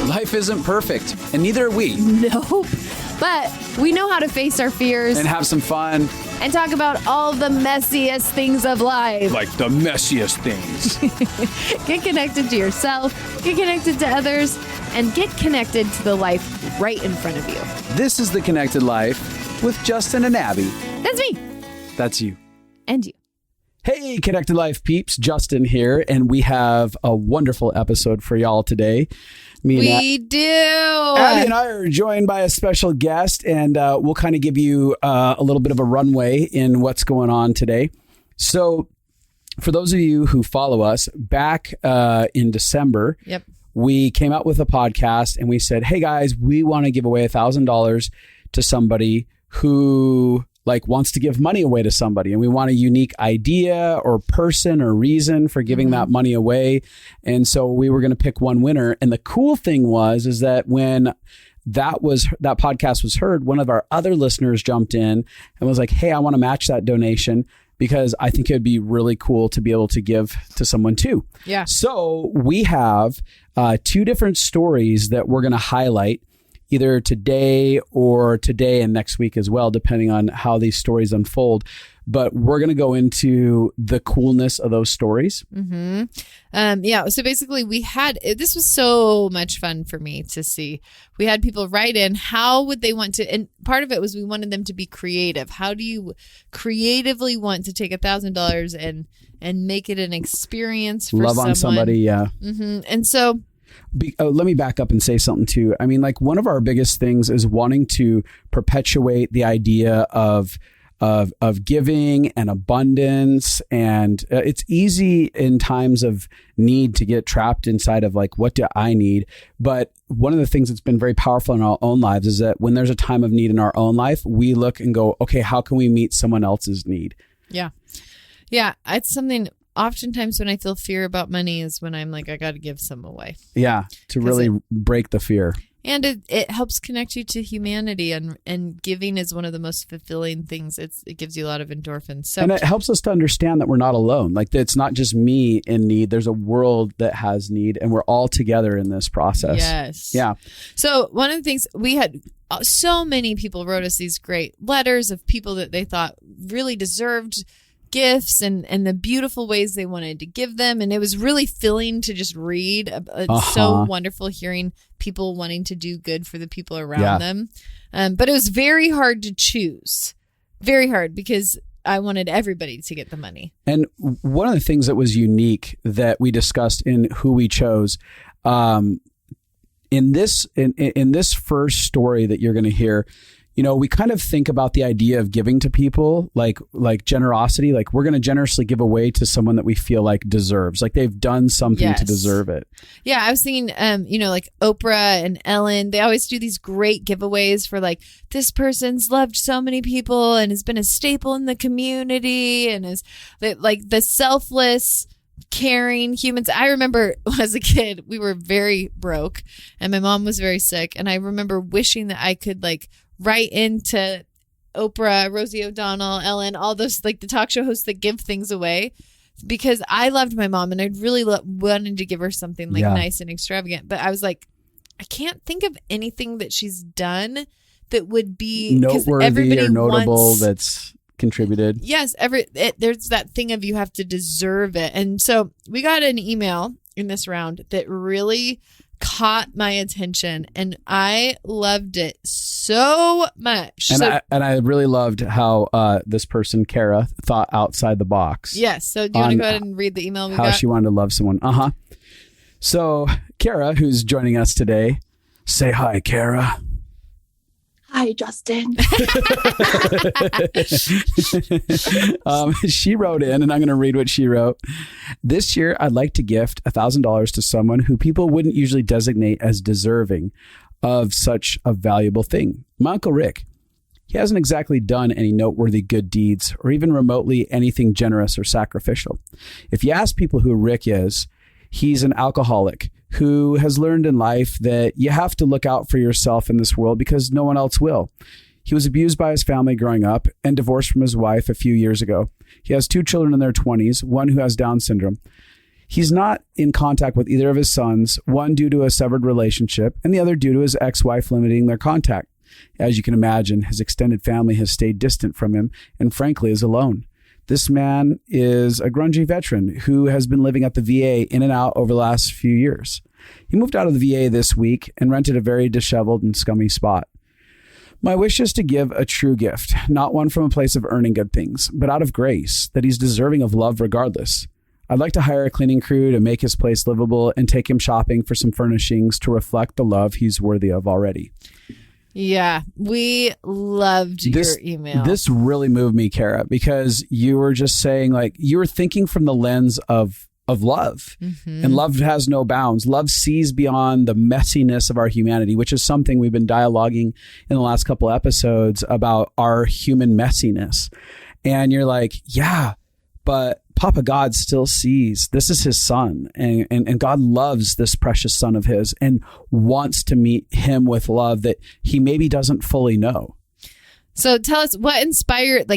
Life isn't perfect, and neither are we. Nope. But we know how to face our fears And have some fun. and talk about all the messiest things of life. Like the messiest things. Get connected to yourself, get connected to others, and get connected to the life right in front of you. This is The Connected Life with Justin and Abby. That's me. That's you. And you. Hey, Connected Life peeps, Justin here, and we have a wonderful episode for y'all today. We do. Abby and I are joined by a special guest, and we'll kind of give you a little bit of a runway in what's going on today. So, for those of you who follow us, back in December, we came out with a podcast, and we said, hey guys, we want to give away $1,000 to somebody who wants to give money away to somebody, and we want a unique idea or person or reason for giving that money away. And so we were going to pick one winner. And the cool thing is that when that podcast was heard, one of our other listeners jumped in and was like, hey, I want to match that donation because I think it would be really cool to be able to give to someone too. Yeah. So we have two different stories that we're going to highlight either today and next week as well, depending on how these stories unfold. But we're going to go into the coolness of those stories. So basically this was so much fun for me to see. We had people write in, how would they want to, and part of it was we wanted them to be creative. How do you creatively want to take $1,000 and make it an experience for Love someone? On somebody, yeah. And so... let me back up and say something too. I mean, one of our biggest things is wanting to perpetuate the idea of giving and abundance. And it's easy in times of need to get trapped inside of what do I need? But one of the things that's been very powerful in our own lives is that when there's a time of need in our own life, we look and go, okay, how can we meet someone else's need? Yeah. Yeah. It's something... Oftentimes when I feel fear about money is when I'm like, I got to give some away. Yeah, to really break the fear. And it helps connect you to humanity, and giving is one of the most fulfilling things. It gives you a lot of endorphins. So, and it helps us to understand that we're not alone. That it's not just me in need. There's a world that has need, and we're all together in this process. Yes. Yeah. So one of the things we had, so many people wrote us these great letters of people that they thought really deserved gifts and the beautiful ways they wanted to give them. And it was really filling to just read. It's so wonderful hearing people wanting to do good for the people around them. But it was very hard to choose. Very hard, because I wanted everybody to get the money. And one of the things that was unique that we discussed in who we chose, in this first story that you're going to hear, we kind of think about the idea of giving to people, like generosity. We're going to generously give away to someone that we feel like deserves, they've done something to deserve it. Yeah, I was thinking, Oprah and Ellen, they always do these great giveaways for this person's loved so many people and has been a staple in the community and is the selfless, caring humans. I remember as a kid, we were very broke and my mom was very sick. And I remember wishing that I could write into Oprah, Rosie O'Donnell, Ellen, all those the talk show hosts that give things away, because I loved my mom and I'd really wanted to give her something nice and extravagant. But I was like, I can't think of anything that she's done that would be noteworthy or notable that's contributed. Yes, there's that thing of you have to deserve it. And so we got an email in this round that really caught my attention and I loved it so much. And I really loved how this person, Kaira, thought outside the box. Yes. So do you want to go ahead and read the email we got? How she wanted to love someone. So Kaira, who's joining us today, say hi, Kaira. Hi, Justin. She wrote in, and I'm going to read what she wrote. This year, I'd like to gift $1,000 to someone who people wouldn't usually designate as deserving of such a valuable thing. My Uncle Rick. He hasn't exactly done any noteworthy good deeds or even remotely anything generous or sacrificial. If you ask people who Rick is, he's an alcoholic who has learned in life that you have to look out for yourself in this world because no one else will. He was abused by his family growing up and divorced from his wife a few years ago. He has 2 children in their 20s, one who has Down syndrome. He's not in contact with either of his sons, one due to a severed relationship and the other due to his ex-wife limiting their contact. As you can imagine, his extended family has stayed distant from him and frankly is alone. This man is a grungy veteran who has been living at the VA in and out over the last few years. He moved out of the VA this week and rented a very disheveled and scummy spot. My wish is to give a true gift, not one from a place of earning good things, but out of grace, that he's deserving of love regardless. I'd like to hire a cleaning crew to make his place livable and take him shopping for some furnishings to reflect the love he's worthy of already. Yeah, we loved your email. This really moved me, Kaira, because you were just saying, like, you were thinking from the lens of love. Mm-hmm. And love has no bounds. Love sees beyond the messiness of our humanity, which is something we've been dialoguing in the last couple episodes about our human messiness. And you're like, yeah, but Papa God still sees this is his son, and God loves this precious son of his and wants to meet him with love that he maybe doesn't fully know. So tell us what inspired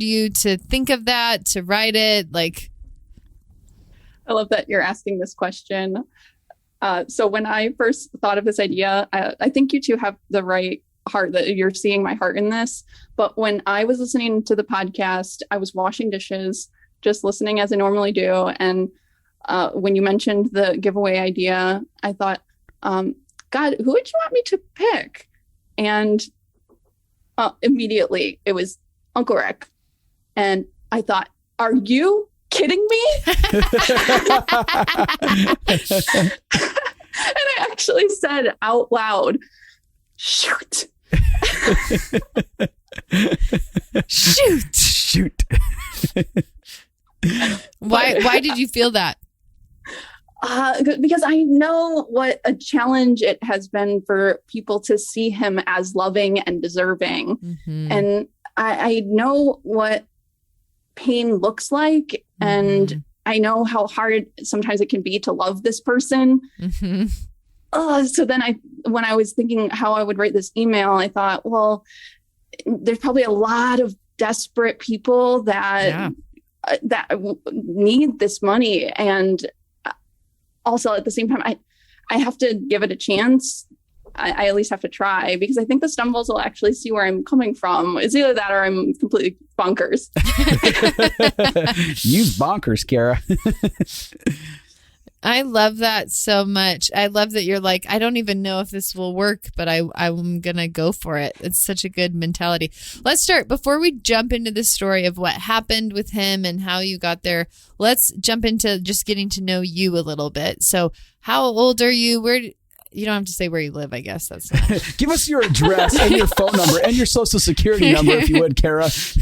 you to think of that, to write it? Like, I love that you're asking this question. So when I first thought of this idea, I think you two have the right heart, that you're seeing my heart in this. But when I was listening to the podcast, I was washing dishes, just listening as I normally do. And when you mentioned the giveaway idea, I thought, God, who would you want me to pick? And immediately it was Uncle Rick. And I thought, are you kidding me? And I actually said out loud, shoot. Shoot. Why did you feel that? Because I know what a challenge it has been for people to see him as loving and deserving. Mm-hmm. And I know what pain looks like. Mm-hmm. And I know how hard sometimes it can be to love this person. Mm-hmm. So then when I was thinking how I would write this email, I thought, well, there's probably a lot of desperate people that need this money. And also at the same time, I have to give it a chance. I at least have to try, because I think the stumbles will actually see where I'm coming from. It's either that or I'm completely bonkers. Use bonkers, Kaira. I love that so much. I love that you're like, I don't even know if this will work, but I'm going to go for it. It's such a good mentality. Let's start. Before we jump into the story of what happened with him and how you got there, let's jump into just getting to know you a little bit. So how old are you? You don't have to say where you live, I guess. That's not... Give us your address and your phone number and your social security number, if you would, Kaira.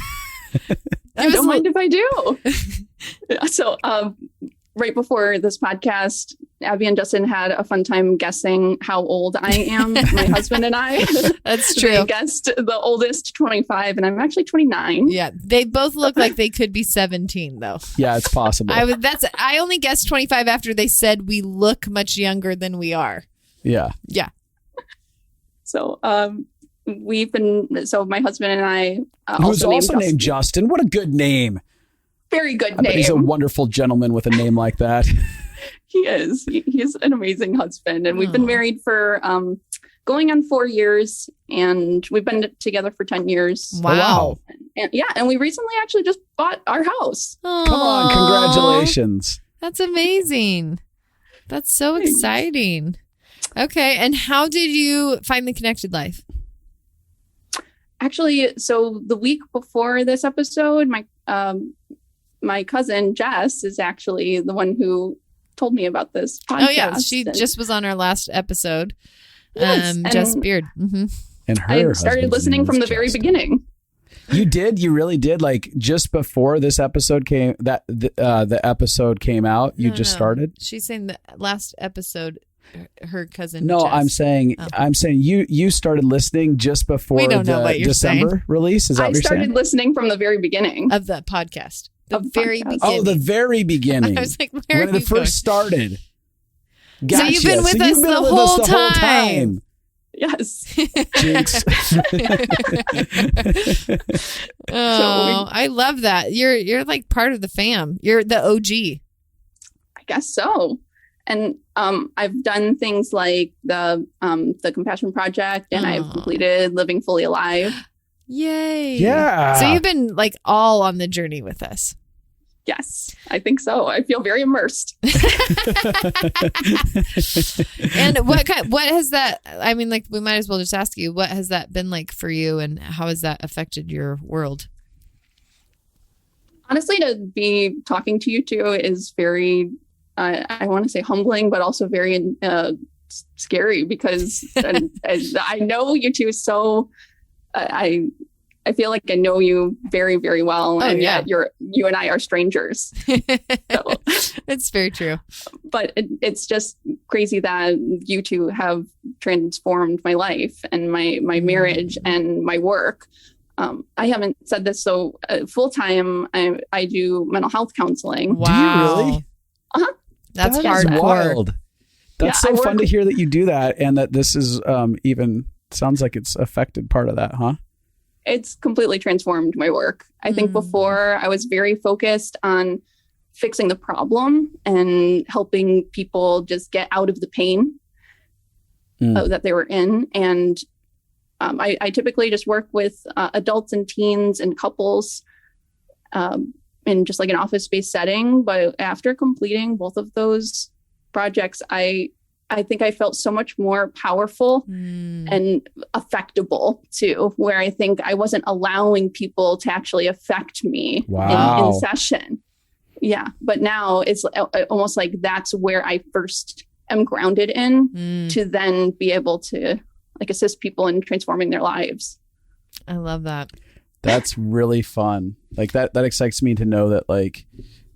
I don't mind if I do. So, right before this podcast, Abi and Justin had a fun time guessing how old I am, my husband and I. That's true. They guessed the oldest, 25, and I'm actually 29. Yeah, they both look like they could be 17, though. Yeah, it's possible. I only guessed 25 after they said we look much younger than we are. Yeah. Yeah. So, my husband and I who's also named Justin. What a good name. Very good name. He's a wonderful gentleman with a name like that. He is. He's an amazing husband. And we've been married for going on 4 years. And we've been together for 10 years. Wow. And we recently actually just bought our house. Aww. Come on. Congratulations. That's amazing. That's so exciting. Okay. And how did you find the connected life? Actually, so the week before this episode, my cousin Jess is actually the one who told me about this podcast. Oh yeah, she just was on our last episode. Yes, Jess Beard. Mm-hmm. And I started listening from the very beginning. You did? You really did? Like just before this episode came, the episode came out, you just started? She's saying the last episode, her cousin. No, Jess. I'm saying you started listening just before the December release. Is that what you're saying? I started listening from the very beginning of the podcast. The very beginning. Oh, the very beginning. I was like, when it first started. Gotcha. So you've been with us the whole time. Yes. Jinx. I love that. You're like part of the fam. You're the OG. guess so. And I've done things like the Compassion Project, and I've completed Living Fully Alive. Yay. Yeah. So you've been like all on the journey with us. Yes, I think so. I feel very immersed. And what has that, I mean, like, we might as well just ask you, what has that been like for you, and how has that affected your world? Honestly, to be talking to you two is very, I want to say humbling, but also very scary, because I know you two so, I feel like I know you very, very well, and yet you and I are strangers. So, it's very true. But it's just crazy that you two have transformed my life and my marriage and my work. I haven't said this, so full time I do mental health counseling. Wow. Do you really? Uh-huh. That's hardcore. wild. That's so fun to hear that you do that, and that this is even sounds like it's affected part of that, huh? It's completely transformed my work. I think before I was very focused on fixing the problem and helping people just get out of the pain that they were in. And I typically just work with adults and teens and couples in just like an office-based setting. But after completing both of those projects, I think I felt so much more powerful and affectable too, where I think I wasn't allowing people to actually affect me in session. Yeah. But now it's almost like that's where I first am grounded in to then be able to like assist people in transforming their lives. I love that. That's really fun. Like that excites me to know that like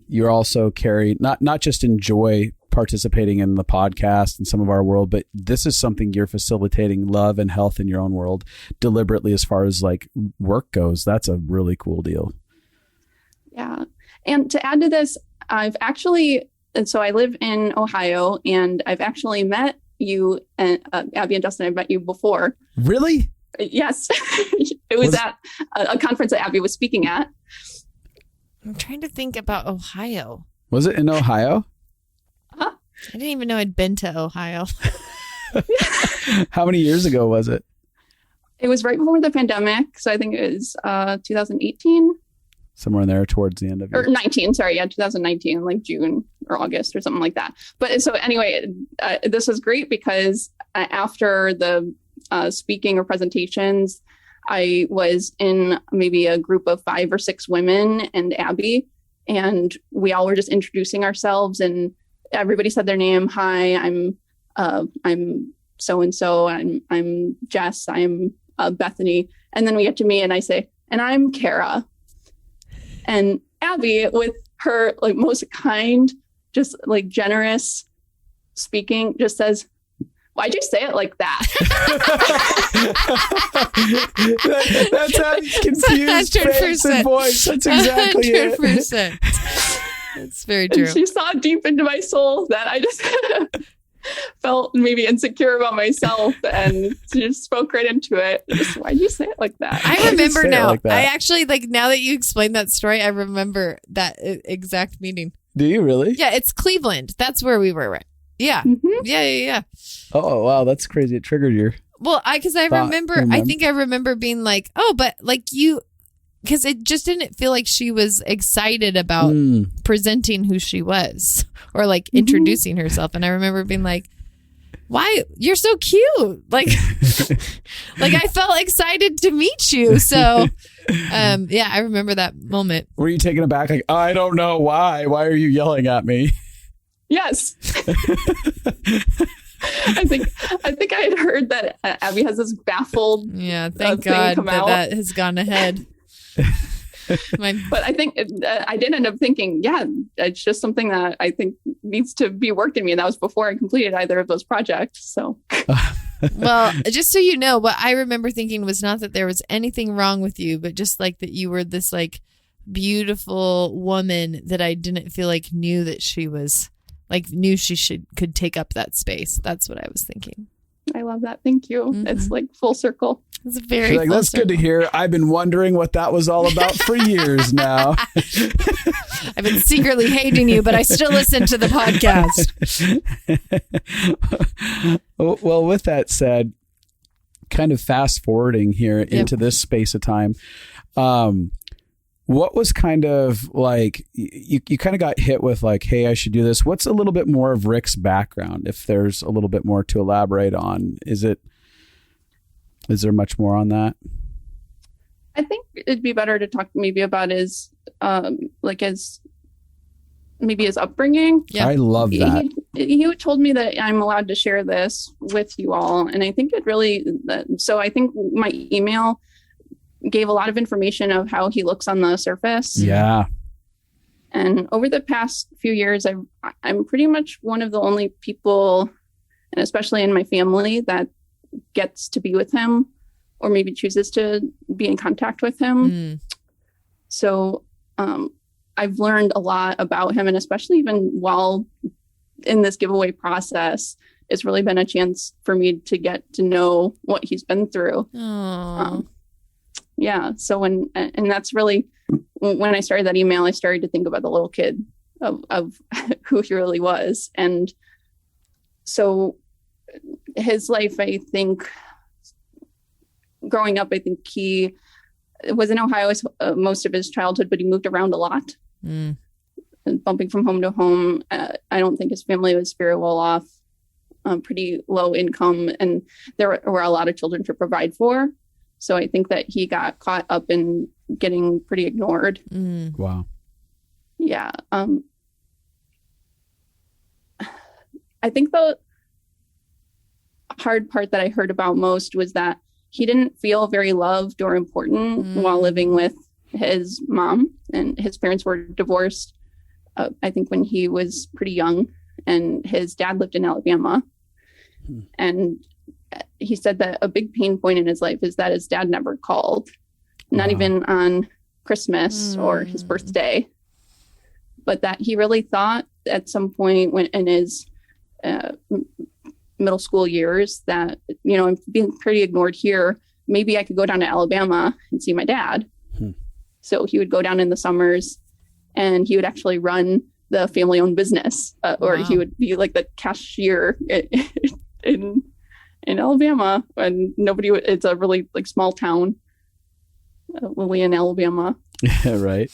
you're also carried, not just enjoy participating in the podcast and some of our world, but this is something you're facilitating love and health in your own world deliberately as far as like work goes. That's a really cool deal. Yeah. And to add to this, so I live in Ohio, and I've actually met you and Abi and Justin. I've met you before. Really? Yes. It was at a conference that Abi was speaking at. I'm trying to think about Ohio. Was it in Ohio? I didn't even know I'd been to Ohio. How many years ago was it? It was right before the pandemic. So I think it was 2018. Somewhere in there towards the end of it. Or 19, sorry. Yeah, 2019, like June or August or something like that. But so anyway, this was great because after the speaking or presentations, I was in maybe a group of 5 or 6 women and Abi, and we all were just introducing ourselves, and everybody said their name. Hi, I'm so-and-so. I'm Jess. I'm Bethany. And then we get to me and I say, and I'm Kaira. And Abi, with her like most kind, just like generous speaking, just says, why'd you say it like that? That's Abby's confused face and voice. That's exactly 100%. That's very true. And she saw deep into my soul that I just felt maybe insecure about myself, and she just spoke right into it. Just, why'd you say it like that? I remember now. Like I actually, like, now that you explained that story, I remember that exact meeting. Do you really? Yeah, it's Cleveland. That's where we were, right? Yeah. Mm-hmm. Yeah. Oh, wow. That's crazy. It triggered your... Well, I think I remember being like, oh, but like you... Because it just didn't feel like she was excited about presenting who she was or like introducing herself. And I remember being like, why? You're so cute. Like, like I felt excited to meet you. So, yeah, I remember that moment. Were you taken aback? Like, I don't know why. Why are you yelling at me? Yes. I think I had heard that Abi has this baffled. Yeah, thank God that has gone ahead. But I think I did end up thinking, yeah, it's just something that I think needs to be worked in me. And that was before I completed either of those projects. So, well, just so you know, what I remember thinking was not that there was anything wrong with you, but just like that you were this like beautiful woman that I didn't feel like knew that she was like knew she could take up that space. That's what I was thinking. I love that. Thank you. Mm-hmm. It's like full circle. It's very She's like, that's good to hear. I've been wondering what that was all about for years now. I've been secretly hating you, but I still listen to the podcast. Well, with that said, kind of fast forwarding here into this space of time, what was kind of like, you kind of got hit with like, hey, I should do this. What's a little bit more of Rick's background? If there's a little bit more to elaborate on, is there much more on that? I think it'd be better to talk maybe about his his upbringing. Yeah. I love that. He told me that I'm allowed to share this with you all. And I think so I think my email gave a lot of information of how he looks on the surface. Yeah. And over the past few years, I'm pretty much one of the only people, and especially in my family, that gets to be with him or maybe chooses to be in contact with him. So I've learned a lot about him, and especially even while in this giveaway process, it's really been a chance for me to get to know what he's been through. Yeah. So and that's really, when I started that email, I started to think about the little kid of who he really was. And so his life, I think, growing up, I think he was in Ohio most of his childhood, but he moved around a lot, bumping from home to home. I don't think his family was very well off, pretty low income, and there were a lot of children to provide for. So I think that he got caught up in getting pretty ignored. Wow. Yeah. I think the hard part that I heard about most was that he didn't feel very loved or important while living with his mom, and his parents were divorced, I think when he was pretty young, and his dad lived in Alabama. And he said that a big pain point in his life is that his dad never called, not even on Christmas or his birthday, but that he really thought at some point when in his middle school years that, I'm being pretty ignored here, maybe I could go down to Alabama and see my dad. So he would go down in the summers, and he would actually run the family owned business, or he would be like the cashier in Alabama, and it's a really like small town, Lillian, Alabama. Yeah, right.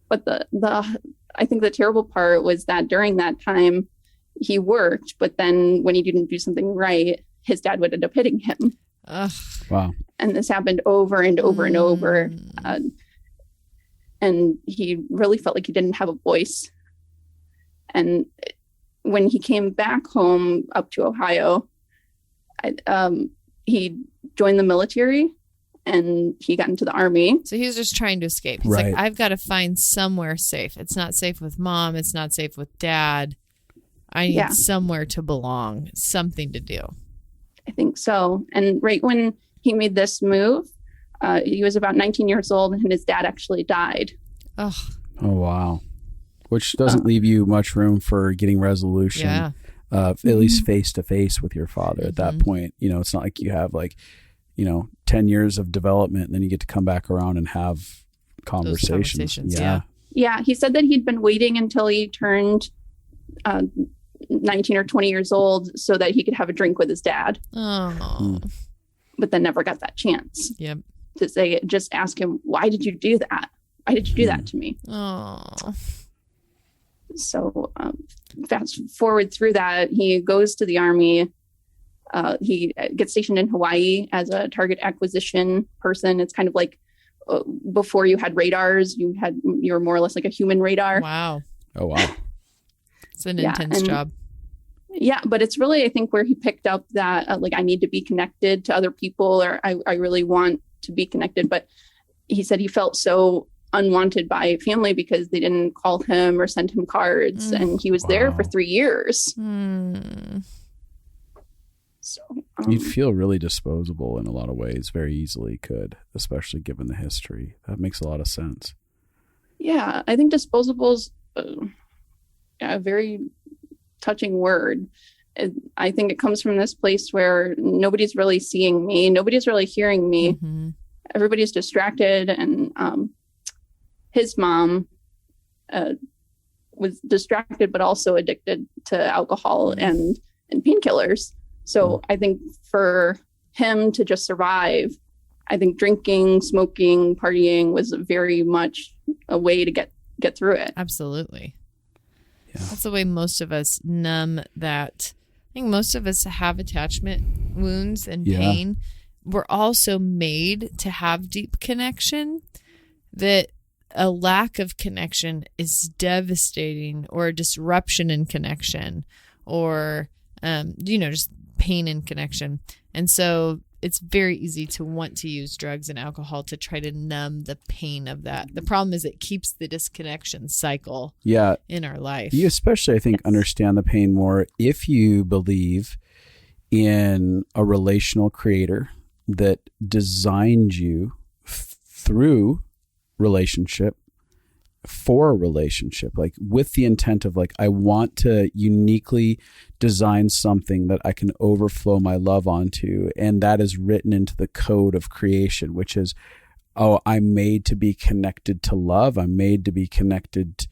But I think the terrible part was that during that time he worked, but then when he didn't do something right, his dad would end up hitting him. Wow. And this happened over and over and over. And he really felt like he didn't have a voice. And when he came back home up to Ohio, he joined the military, and he got into the Army. So he was just trying to escape. He's like, I've got to find somewhere safe. It's not safe with mom. It's not safe with dad. I need somewhere to belong, something to do. I think so. And right when he made this move, he was about 19 years old, and his dad actually died. Oh, wow. Which doesn't leave you much room for getting resolution, at least face to face with your father at that point. It's not like you have 10 years of development, and then you get to come back around and have conversations. Yeah. He said that he'd been waiting until he turned 19 or 20 years old so that he could have a drink with his dad. But then never got that chance. To say, just ask him, why did you do that? Why did you do that to me? So fast forward through that, he goes to the Army. He gets stationed in Hawaii as a target acquisition person. It's kind of like before you had radars, you were more or less like a human radar. Wow. Oh, wow. It's an intense job. Yeah, but it's really, I think, where he picked up that I need to be connected to other people, or I really want to be connected. But he said he felt so unwanted by family because they didn't call him or send him cards, and he was there for 3 years. So you'd feel really disposable in a lot of ways, very easily could, especially given the history. That makes a lot of sense. Yeah, I think disposable's a very touching word. I think it comes from this place where nobody's really seeing me. Nobody's really hearing me. Mm-hmm. Everybody's distracted. And his mom was distracted, but also addicted to alcohol and painkillers. So I think for him to just survive, I think drinking, smoking, partying was very much a way to get through it. Absolutely. Yeah. That's the way most of us numb that. I think most of us have attachment wounds and pain. We're also made to have deep connection, that a lack of connection is devastating, or a disruption in connection, or, just pain in connection. And so it's very easy to want to use drugs and alcohol to try to numb the pain of that. The problem is it keeps the disconnection cycle in our life. You especially, I think, understand the pain more if you believe in a relational creator that designed you through relationship for a relationship, like with the intent of like, I want to uniquely design something that I can overflow my love onto. And that is written into the code of creation, which is, I'm made to be connected to love. I'm made to be connected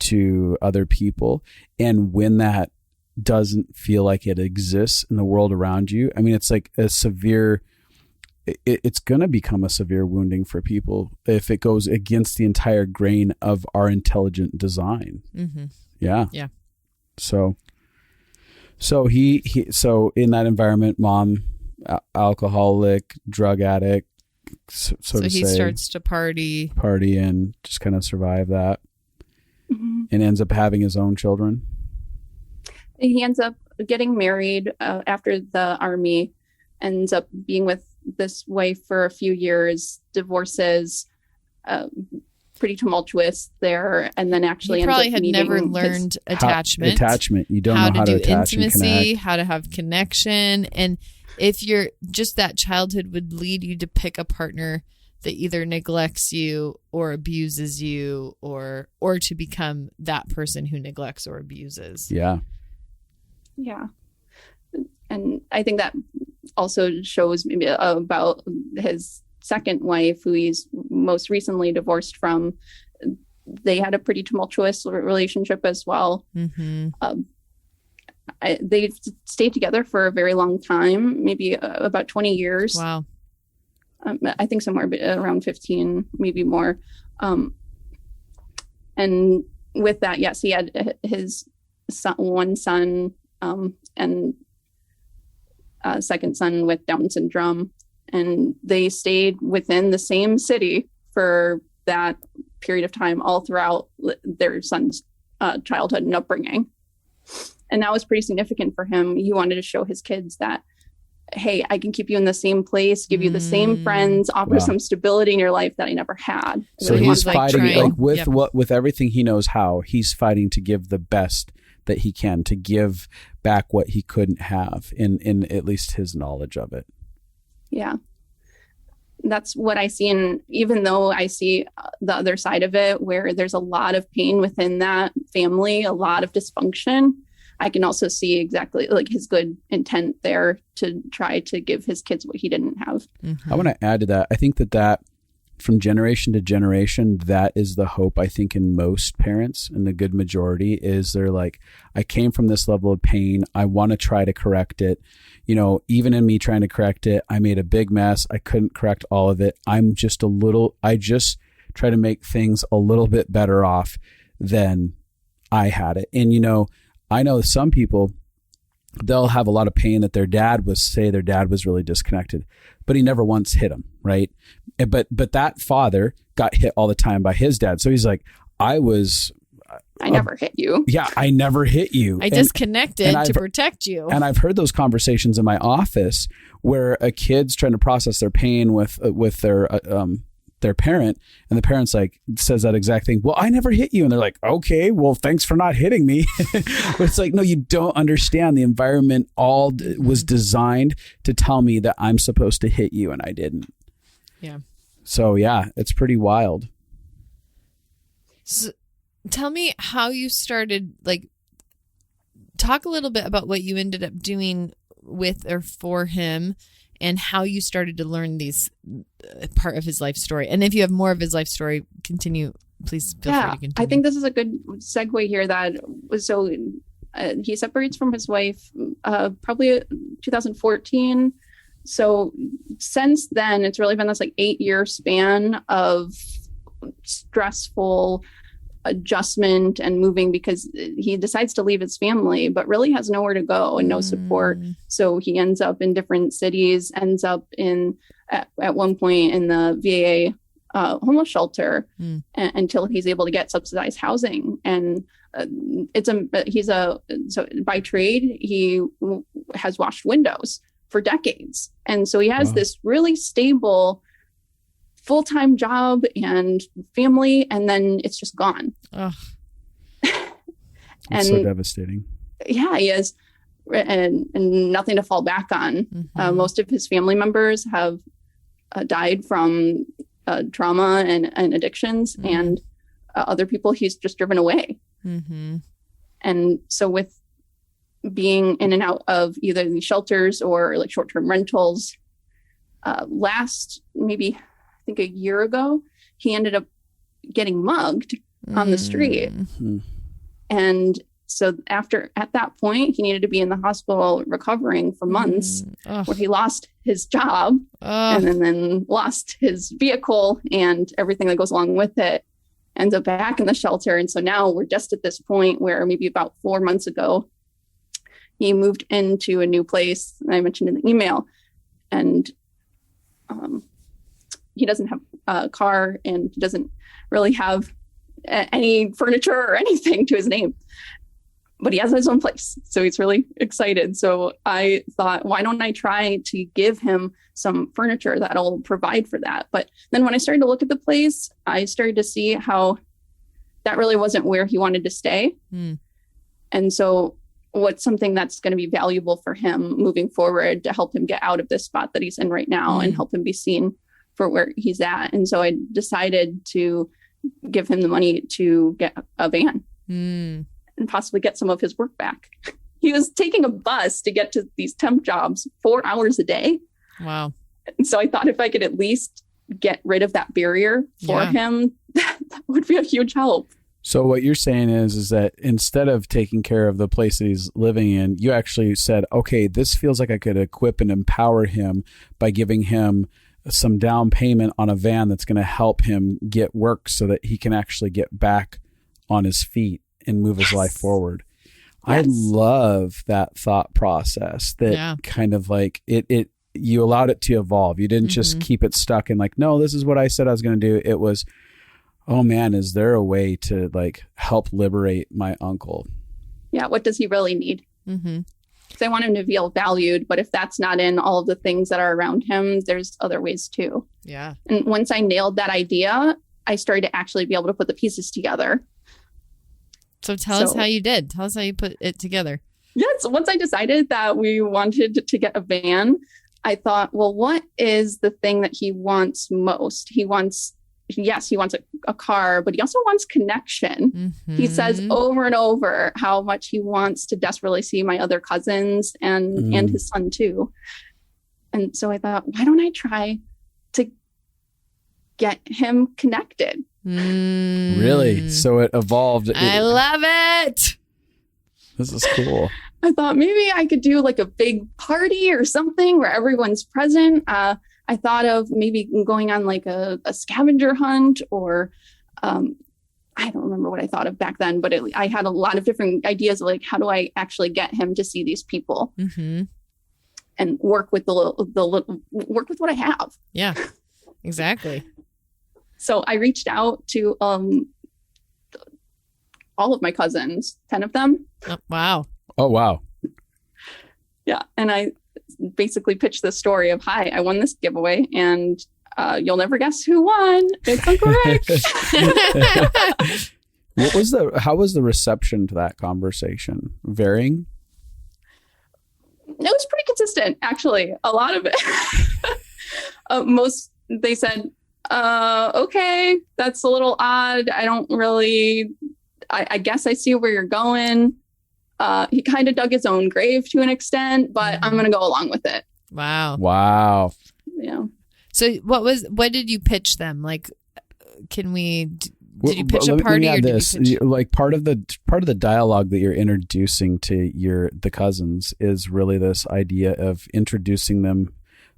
to other people. And when that doesn't feel like it exists in the world around you, I mean, it's like a severe, it's going to become a severe wounding for people if it goes against the entire grain of our intelligent design. Mm-hmm. Yeah. So he in that environment, mom, alcoholic, drug addict, so to he say, starts to party and just kind of survive that, and ends up having his own children. He ends up getting married after the army, ends up being with this wife for a few years, divorces, pretty tumultuous there, and then actually he probably ends up had never learned attachment. You don't know how to attach intimacy, and connect. how to have connection, and if you're just that childhood would lead you to pick a partner that either neglects you or abuses you, or to become that person who neglects or abuses. Yeah. And I think that also shows maybe about his second wife, who he's most recently divorced from. They had a pretty tumultuous relationship as well. Mm-hmm. They stayed together for a very long time, maybe about 20 years. Wow. I think somewhere around 15, maybe more. And with that, yes, he had his one son, and second son with Down syndrome, and they stayed within the same city for that period of time all throughout their son's childhood and upbringing. And that was pretty significant for him. He wanted to show his kids that, hey, I can keep you in the same place, give you the same friends, offer some stability in your life that I never had. So he's fighting with everything he knows how. He's fighting to give the best that he can, to give back what he couldn't have in at least his knowledge of it. Yeah. That's what I see. And even though I see the other side of it, where there's a lot of pain within that family, a lot of dysfunction, I can also see exactly like his good intent there to try to give his kids what he didn't have. Mm-hmm. I want to add to that. I think that from generation to generation, that is the hope, I think, in most parents, and the good majority is they're like, I came from this level of pain. I want to try to correct it. You know, even in me trying to correct it, I made a big mess. I couldn't correct all of it. I just try to make things a little bit better off than I had it. And, you know, I know some people, they'll have a lot of pain that their dad was really disconnected, but he never once hit him, right? But that father got hit all the time by his dad. So he's like, I never hit you. Yeah, I never hit you. I disconnected to protect you. And I've heard those conversations in my office where a kid's trying to process their pain with their parent, and the parent's like, says that exact thing. Well, I never hit you. And they're like, okay, well, thanks for not hitting me. It's like, no, you don't understand. The environment was designed to tell me that I'm supposed to hit you, and I didn't. Yeah. So yeah, it's pretty wild. So, tell me how you started talk a little bit about what you ended up doing with or for him and how you started to learn these part of his life story. And if you have more of his life story, please feel free to continue. I think this is a good segue here. He separates from his wife probably 2014. So since then, it's really been this 8-year span of stressful adjustment and moving, because he decides to leave his family, but really has nowhere to go and no support. So he ends up in different cities, ends up at one point in the VA homeless shelter until he's able to get subsidized housing. And so by trade, he has washed windows for decades. And so he has this really stable full-time job and family, and then it's just gone. And so devastating. Yeah, he has and nothing to fall back on. Most of his family members have died from trauma and addictions, and other people he's just driven away. And so with being in and out of either these shelters or short-term rentals, last maybe I think a year ago, he ended up getting mugged on the street. And so at that point, he needed to be in the hospital recovering for months, where he lost his job and then lost his vehicle and everything that goes along with it, ends up back in the shelter. And so now we're just at this point where maybe about 4 months ago, he moved into a new place, I mentioned in the email, and he doesn't have a car, and he doesn't really have any furniture or anything to his name, but he has his own place. So he's really excited. So I thought, why don't I try to give him some furniture that'll provide for that? But then when I started to look at the place, I started to see how that really wasn't where he wanted to stay. And so what's something that's going to be valuable for him moving forward to help him get out of this spot that he's in right now and help him be seen for where he's at. And so I decided to give him the money to get a van and possibly get some of his work back. He was taking a bus to get to these temp jobs 4 hours a day. Wow. And so I thought if I could at least get rid of that barrier for him, that would be a huge help. So what you're saying is that instead of taking care of the place that he's living in, you actually said, okay, this feels like I could equip and empower him by giving him some down payment on a van that's going to help him get work so that he can actually get back on his feet and move his life forward. I love that thought process, that kind of it you allowed it to evolve. You didn't just keep it stuck in no, this is what I said I was going to do. It was, oh man, is there a way to help liberate my uncle? Yeah. What does he really need? Because I want him to feel valued, but if that's not in all of the things that are around him, there's other ways too. Yeah. And once I nailed that idea, I started to actually be able to put the pieces together. So tell us how you did. Tell us how you put it together. Yes. Once I decided that we wanted to get a van, I thought, well, what is the thing that he wants most? He wants a car, but he also wants connection. He says over and over how much he wants to desperately see my other cousins and his son too. And so I thought, why don't I try to get him connected? Really? So it evolved. I love it. This is cool. I thought maybe I could do a big party or something where everyone's present. I thought of maybe going on a scavenger hunt, or I don't remember what I thought of back then, but I had a lot of different ideas of how do I actually get him to see these people and work with work with what I have. Yeah, exactly. So I reached out to all of my cousins, 10 of them. Oh, wow. Oh, wow. Yeah. And I basically pitched this story of, hi, I won this giveaway and you'll never guess who won. It's incorrect. How was the reception to that conversation? Varying? It was pretty consistent, actually. A lot of it. They said, okay, that's a little odd. I don't really, I guess I see where you're going. He kind of dug his own grave to an extent, but I'm going to go along with it. Wow. Yeah. So what did you pitch them? Like, did you pitch a party or did you pitch? Like part of the dialogue that you're introducing to the cousins is really this idea of introducing them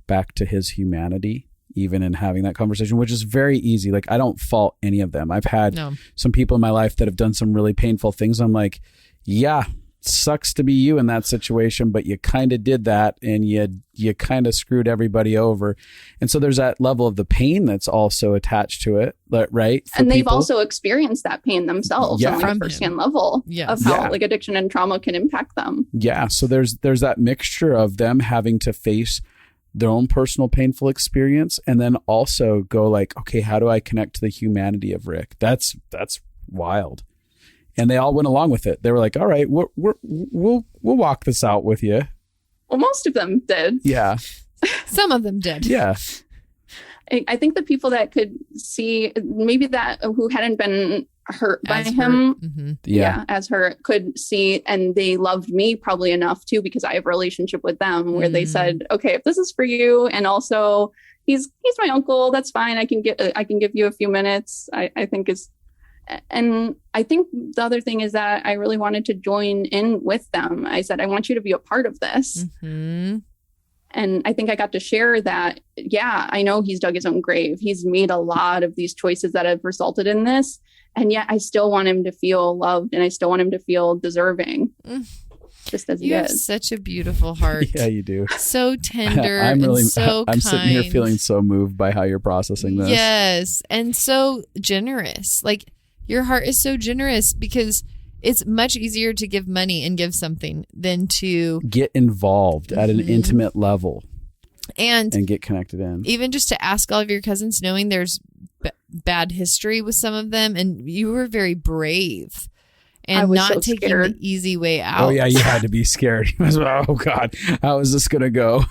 back to his humanity, even in having that conversation, which is very easy. Like, I don't fault any of them. I've had some people in my life that have done some really painful things. I'm like, yeah, sucks to be you in that situation, but you kind of did that and you kind of screwed everybody over. And so there's that level of the pain that's also attached to it, right? And they've also experienced that pain themselves on like a firsthand level of how like addiction and trauma can impact them. Yeah. So there's that mixture of them having to face their own personal painful experience and then also go like, okay, how do I connect to the humanity of Rick? That's wild. And they all went along with it. They were like, all right, we'll walk this out with you. Well, most of them did. Yeah. Some of them did. Yeah. I think the people that could see maybe that who hadn't been hurt by him, as hurt, could see, and they loved me probably enough too, because I have a relationship with them where they said, okay, if this is for you, and also he's my uncle, that's fine. I can give you a few minutes. I think is. And I think the other thing is that I really wanted to join in with them. I said, I want you to be a part of this. And I think I got to share that. Yeah, I know he's dug his own grave. He's made a lot of these choices that have resulted in this. And yet I still want him to feel loved and I still want him to feel deserving. Just as he is. You have such a beautiful heart. Yeah, you do. So tender. I'm sitting here feeling so moved by how you're processing this. Yes. And so generous. Like, your heart is so generous because it's much easier to give money and give something than to get involved at an intimate level and get connected in. Even just to ask all of your cousins, knowing there's bad history with some of them. And you were very brave and not taking the easy way out. Oh, yeah. You had to be scared. Oh, God. How is this going to go?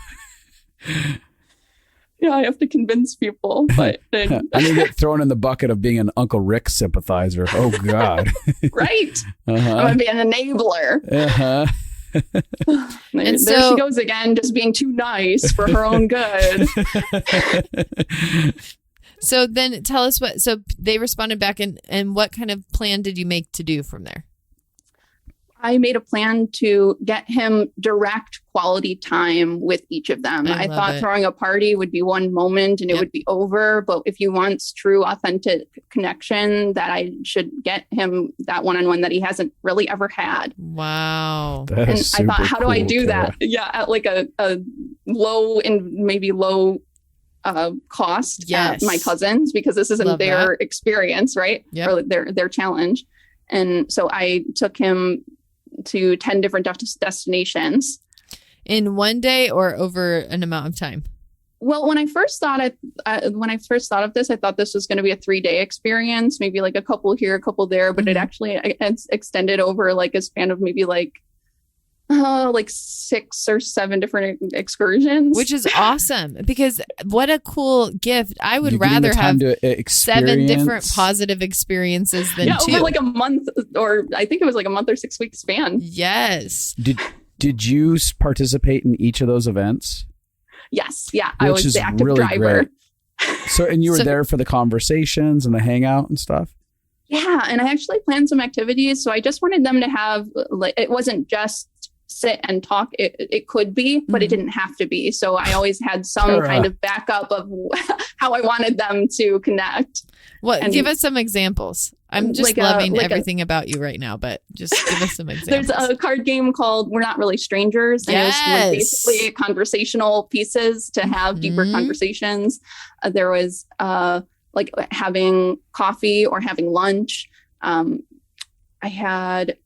Yeah, I have to convince people, but I'm gonna get thrown in the bucket of being an Uncle Rick sympathizer. Oh God! Right, I'm gonna be an enabler. There she goes again, just being too nice for her own good. So then, tell us what. So they responded back, and what kind of plan did you make to do from there? I made a plan to get him direct quality time with each of them. I thought throwing a party would be one moment and it would be over. But if he wants true, authentic connection, that I should get him that one-on-one that he hasn't really ever had. Wow. And I thought, how do I do that? Yeah, at like a low cost at my cousins, because this isn't their experience, right? Or their challenge. And so I took him to 10 different destinations. In one day or over an amount of time? Well, when I first thought of this, I thought this was going to be a 3-day experience, maybe like a couple here, a couple there, but it actually extended over like a span of maybe like 6 or 7 different excursions, which is awesome, because what a cool gift. I would rather have 7 different positive experiences than 2. Over like a month, or I think it was like a month or 6 week span. Yes. Did you participate in each of those events? Yes. Yeah. I was the active really driver. Great. So, and you were there for the conversations and the hangout and stuff? Yeah. And I actually planned some activities. So I just wanted them to have, it wasn't just sit and talk. It could be, but it didn't have to be. So I always had some kind of backup of how I wanted them to connect. Give us some examples. I'm just loving everything about you right now, but just give us some examples. There's a card game called We're Not Really Strangers. And it was basically conversational pieces to have deeper conversations. There was like having coffee or having lunch. I had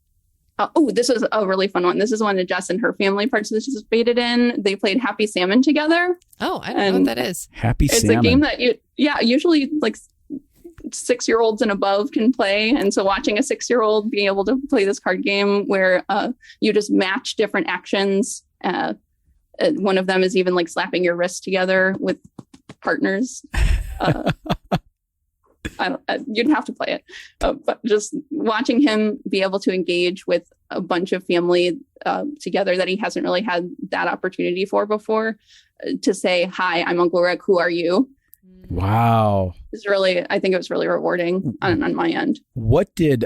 this was a really fun one. This is one that Jess and her family participated in. They played Happy Salmon together. Oh, I don't know what that is. Happy Salmon. It's a game that usually like 6-year-olds and above can play. And so watching a 6-year-old being able to play this card game where you just match different actions. One of them is even like slapping your wrist together with partners. you'd have to play it. But just watching him be able to engage with a bunch of family together that he hasn't really had that opportunity for before, to say, hi, I'm Uncle Rick, who are you? Wow. I think it was really rewarding on my end. What did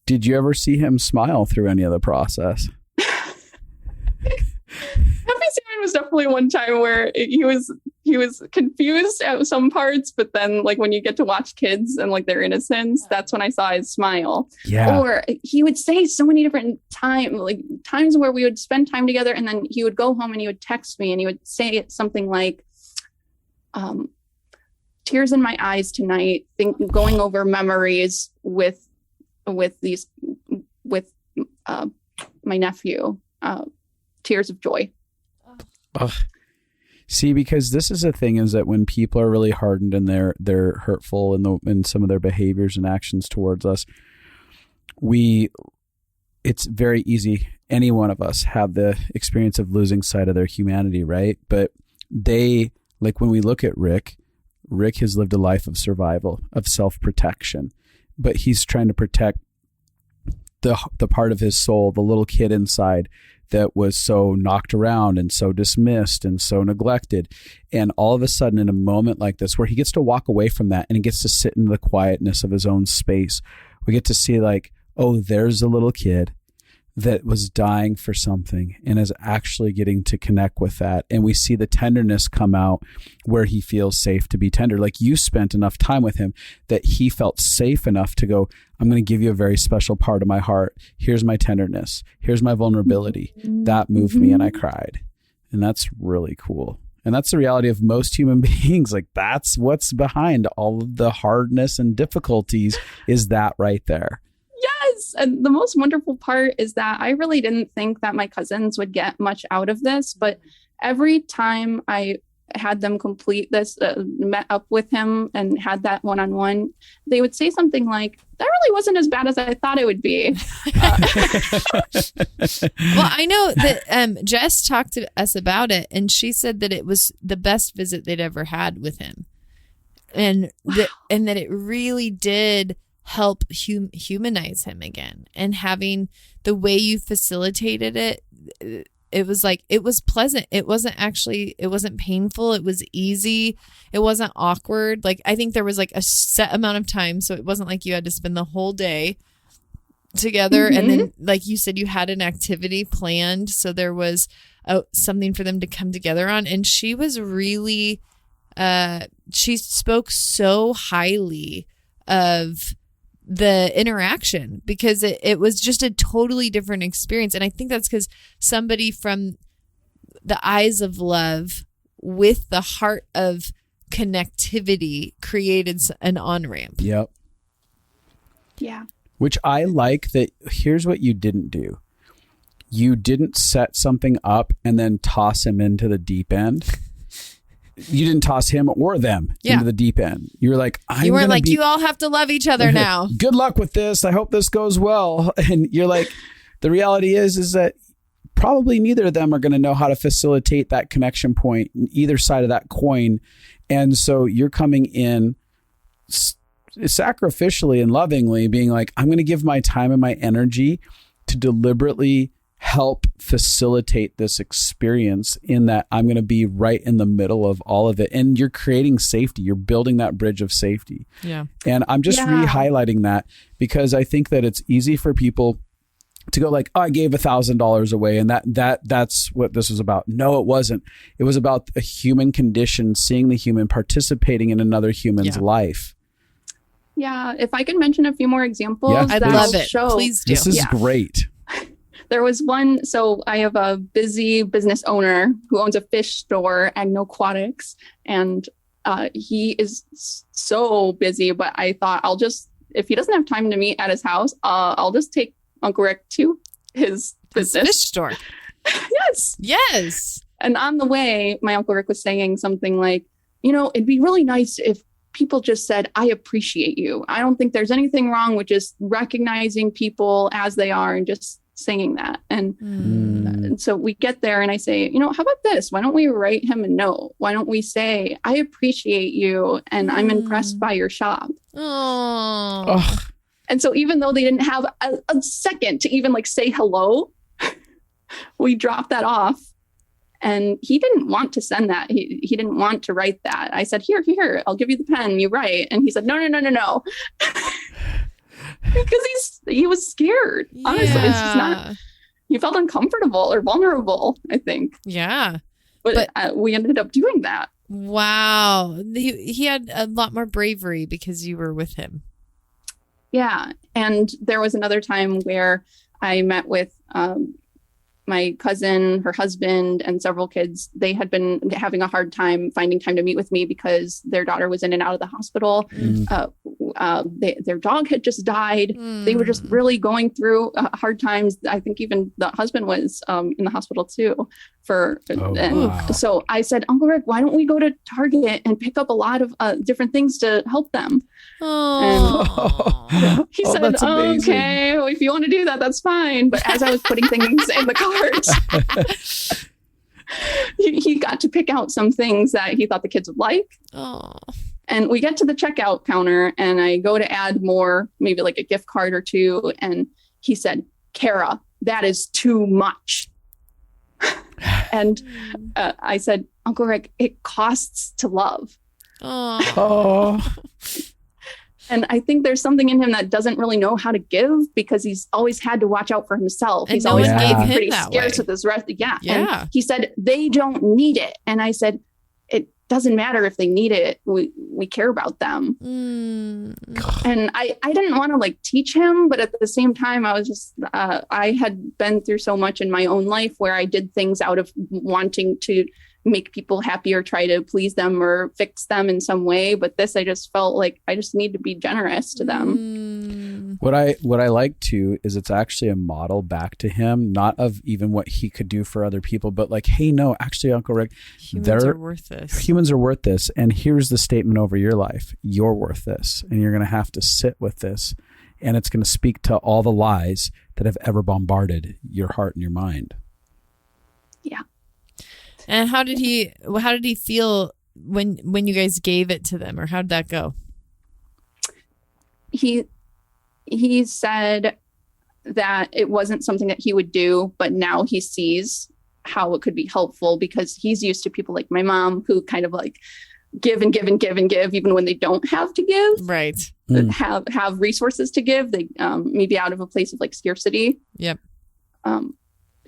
you ever see him smile through any of the process? Happy Salmon was definitely one time where he was confused at some parts, but then like when you get to watch kids and like their innocence, that's when I saw his smile. Yeah. Or he would say so many different times where we would spend time together, and then he would go home and he would text me and he would say something like, tears in my eyes tonight, going over memories with my nephew, tears of joy. Ugh. See, because this is the thing, is that when people are really hardened and they're hurtful in some of their behaviors and actions towards us, it's very easy. Any one of us have the experience of losing sight of their humanity, right? But like when we look at Rick has lived a life of survival, of self-protection, but he's trying to protect the part of his soul, the little kid inside that was so knocked around and so dismissed and so neglected. And all of a sudden, in a moment like this, where he gets to walk away from that and he gets to sit in the quietness of his own space, we get to see like, oh, there's a little kid that was dying for something and is actually getting to connect with that. And we see the tenderness come out where he feels safe to be tender. Like you spent enough time with him that he felt safe enough to go, I'm going to give you a very special part of my heart. Here's my tenderness. Here's my vulnerability. That moved me and I cried. And that's really cool. And that's the reality of most human beings. Like that's what's behind all of the hardness and difficulties, is that right there. Yes. And the most wonderful part is that I really didn't think that my cousins would get much out of this, but every time I had them complete this, met up with him and had that one-on-one, they would say something like, that really wasn't as bad as I thought it would be. Well, I know that Jess talked to us about it, and she said that it was the best visit they'd ever had with him. And that it really did help humanize him again. And having the way you facilitated it, it was like, it was pleasant. It wasn't painful. It was easy. It wasn't awkward. Like, I think there was like a set amount of time. So it wasn't like you had to spend the whole day together. Mm-hmm. And then, like you said, you had an activity planned. So there was something for them to come together on. And she was really, she spoke so highly of the interaction, because it was just a totally different experience. And I think that's because somebody from the eyes of love with the heart of connectivity created an on-ramp. Yep. Yeah. Which I like that. Here's what you didn't do. You didn't set something up and then toss him into the deep end. You didn't toss him or them into the deep end. You were like, you weren't like, you all have to love each other now. Good luck with this. I hope this goes well. And you're like, the reality is that probably neither of them are going to know how to facilitate that connection point, either side of that coin. And so you're coming in sacrificially and lovingly being like, I'm going to give my time and my energy to deliberately help facilitate this experience, in that I'm going to be right in the middle of all of it. And you're creating safety. You're building that bridge of safety. Yeah. And I'm just re-highlighting that, because I think that it's easy for people to go like, oh, I gave $1,000 away and that's what this was about. No, it wasn't. It was about a human condition, seeing the human, participating in another human's life. Yeah. If I could mention a few more examples. I'd love it. Please do. This is great. There was one, so I have a busy business owner who owns a fish store, Agno Aquatics, and he is so busy, but I thought if he doesn't have time to meet at his house, I'll just take Uncle Rick to his business. Fish store. Yes. And on the way, my Uncle Rick was saying something like, it'd be really nice if people just said, I appreciate you. I don't think there's anything wrong with just recognizing people as they are and just saying that. And so we get there and I say, how about this? Why don't we write him a note? Why don't we say, I appreciate you and I'm impressed by your shop. Oh. And so even though they didn't have a second to even like say hello, we dropped that off. And he didn't want to send that. He didn't want to write that. I said, here, I'll give you the pen. You write. And he said, no. Because he was scared. Honestly, it's just not. He felt uncomfortable or vulnerable, I think. Yeah. But we ended up doing that. Wow. He had a lot more bravery because you were with him. Yeah. And there was another time where I met with my cousin, her husband, and several kids. They had been having a hard time finding time to meet with me because their daughter was in and out of the hospital. Their dog had just died. They were just really going through hard times. I think even the husband was in the hospital too. So I said, Uncle Rick, why don't we go to Target and pick up a lot of different things to help them? And he said, okay, well, if you want to do that, that's fine. But as I was putting things in the cart, he got to pick out some things that he thought the kids would like. And we get to the checkout counter and I go to add more, maybe like a gift card or two. And he said, Kaira, that is too much. And I said, Uncle Rick, it costs to love. And I think there's something in him that doesn't really know how to give because he's always had to watch out for himself. He's always been pretty scarce with his rest. Yeah. And he said, they don't need it. And I said, it doesn't matter if they need it. We care about them. And I didn't want to like teach him, but at the same time, I was just, I had been through so much in my own life where I did things out of wanting to make people happy or try to please them or fix them in some way. But this, I just felt like I just need to be generous to them. What I like too is it's actually a model back to him, not of even what he could do for other people, but like, hey, no, actually, Uncle Rick, humans are worth this. Humans are worth this. And here's the statement over your life. You're worth this. And you're going to have to sit with this. And it's going to speak to all the lies that have ever bombarded your heart and your mind. Yeah. And how did he feel when you guys gave it to them, or how did that go? He said that it wasn't something that he would do, but now he sees how it could be helpful because he's used to people like my mom who kind of like give and give and give and give even when they don't have to give. Right. Have resources to give. They maybe out of a place of like scarcity. Yep.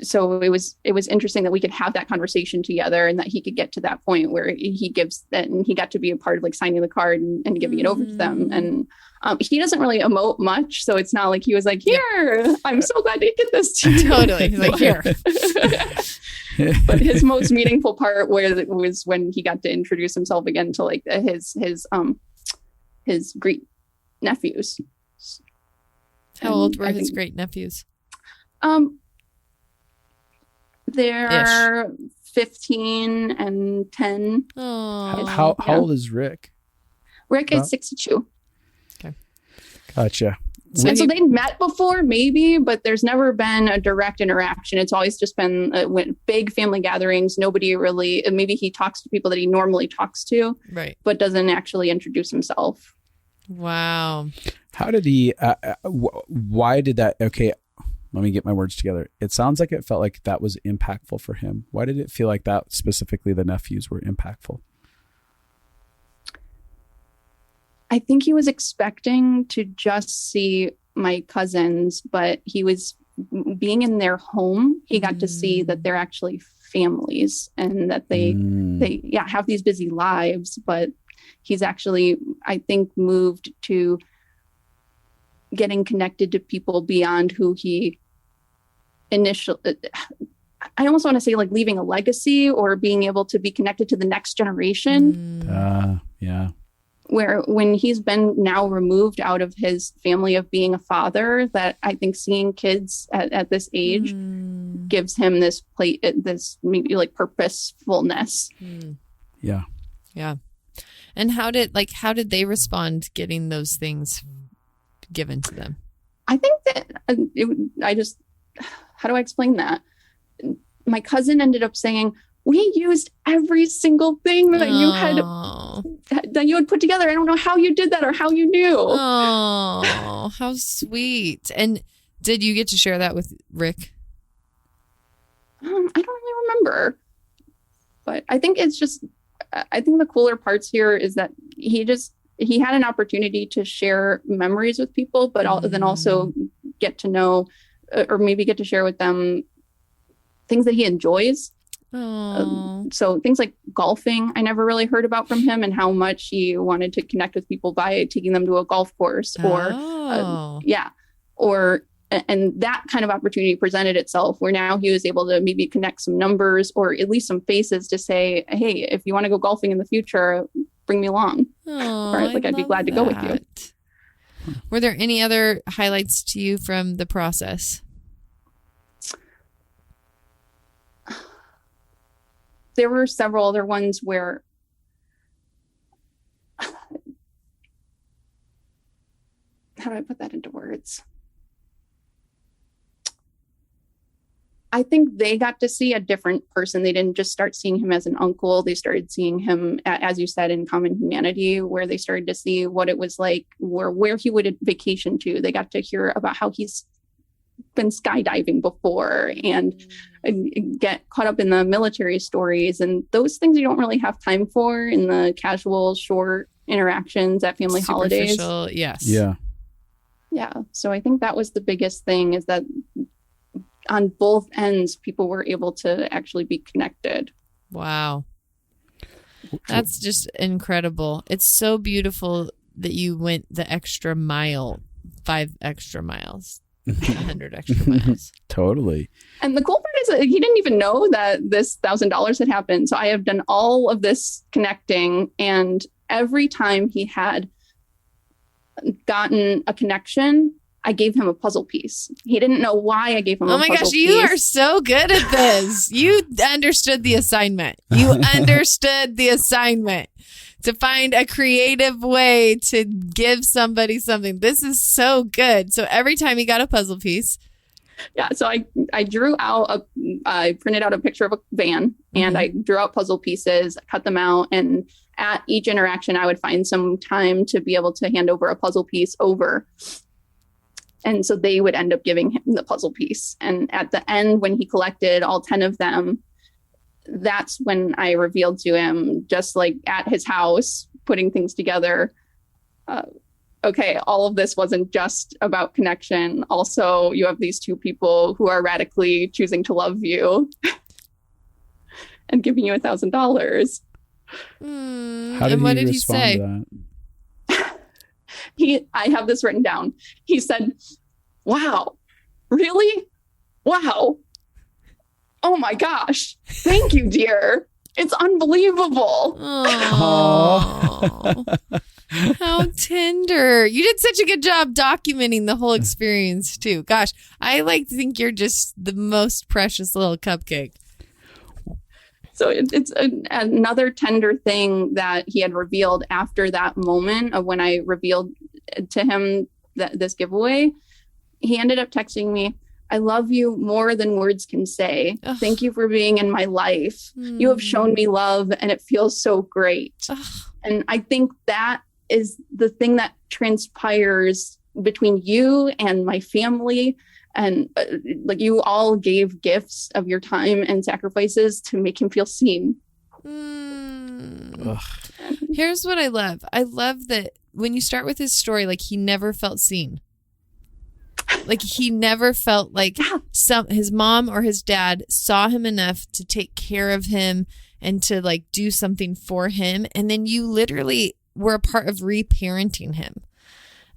So it was interesting that we could have that conversation together and that he could get to that point where he gives that, and he got to be a part of like signing the card and giving it over to them. And he doesn't really emote much. So it's not like he was like, here, I'm so glad to get this to you. Totally. He's like, here. But his most meaningful part was when he got to introduce himself again to like his great nephews. How old were his great nephews? They're 15 and 10. How old is Rick? Rick is 62. Okay. Gotcha. So they met before, maybe, but there's never been a direct interaction. It's always just been big family gatherings. Nobody really, maybe he talks to people that he normally talks to, right? But doesn't actually introduce himself. Wow. How did he, why did that, okay, let me get my words together. It sounds like it felt like that was impactful for him. Why did it feel like that specifically the nephews were impactful? I think he was expecting to just see my cousins, but he was being in their home. He got to see that they're actually families and that they have these busy lives, but he's actually, I think, moved to getting connected to people beyond who he initially, I almost want to say like leaving a legacy or being able to be connected to the next generation. Yeah. Where when he's been now removed out of his family of being a father, that I think seeing kids at this age gives him this this maybe like purposefulness. Yeah. Yeah. And how did they respond getting those things given to them? I think that how do I explain that? My cousin ended up saying, we used every single thing that you had put together. I don't know how you did that or how you knew. Oh, how sweet. And did you get to share that with Rick? I don't really remember. But I think I think the cooler parts here is that he had an opportunity to share memories with people, but then also get to know or maybe get to share with them things that he enjoys. So things like golfing, I never really heard about from him, and how much he wanted to connect with people by taking them to a golf course and that kind of opportunity presented itself where now he was able to maybe connect some numbers or at least some faces to say, hey, if you want to go golfing in the future, bring me along. I'd be glad to go with you. Were there any other highlights to you from the process? There were several other ones where how do I put that into words? I think they got to see a different person. They didn't just start seeing him as an uncle. They started seeing him, as you said, in Common Humanity, where they started to see what it was like, where he would vacation to. They got to hear about how he's been skydiving before and get caught up in the military stories. And those things you don't really have time for in the casual, short interactions at family holidays. Yes. Yeah. Yeah. So I think that was the biggest thing, is that on both ends, people were able to actually be connected. Wow. That's just incredible. It's so beautiful that you went the extra mile, 5 extra miles, 100 extra miles. Totally. And the cool part is that he didn't even know that this $1,000 had happened. So I have done all of this connecting, and every time he had gotten a connection, I gave him a puzzle piece. He didn't know why I gave him a puzzle piece. Oh my gosh, you are so good at this. You understood the assignment. You understood the assignment to find a creative way to give somebody something. This is so good. So every time he got a puzzle piece. Yeah, so I drew out I printed out a picture of a van, and I drew out puzzle pieces, cut them out, and at each interaction I would find some time to be able to hand over a puzzle piece over. And so they would end up giving him the puzzle piece. And at the end, when he collected all 10 of them, that's when I revealed to him, just like at his house, putting things together. Okay, all of this wasn't just about connection. Also, you have these 2 people who are radically choosing to love you and giving you $1,000. And what did he say? To that? I have this written down. He said, wow, really? Wow. Oh my gosh. Thank you, dear. It's unbelievable. Oh, how tender. You did such a good job documenting the whole experience too. Gosh, I like to think you're just the most precious little cupcake. So it's another tender thing that he had revealed after that moment of when I revealed to him this giveaway. He ended up texting me, I love you more than words can say. Ugh. Thank you for being in my life. You have shown me love, and it feels so great. Ugh. And I think that is the thing that transpires between you and my family. And like, you all gave gifts of your time and sacrifices to make him feel seen. Here's what I love. I love that when you start with his story, like, he never felt seen. Like, he never felt like his mom or his dad saw him enough to take care of him and to like do something for him. And then you literally were a part of reparenting him.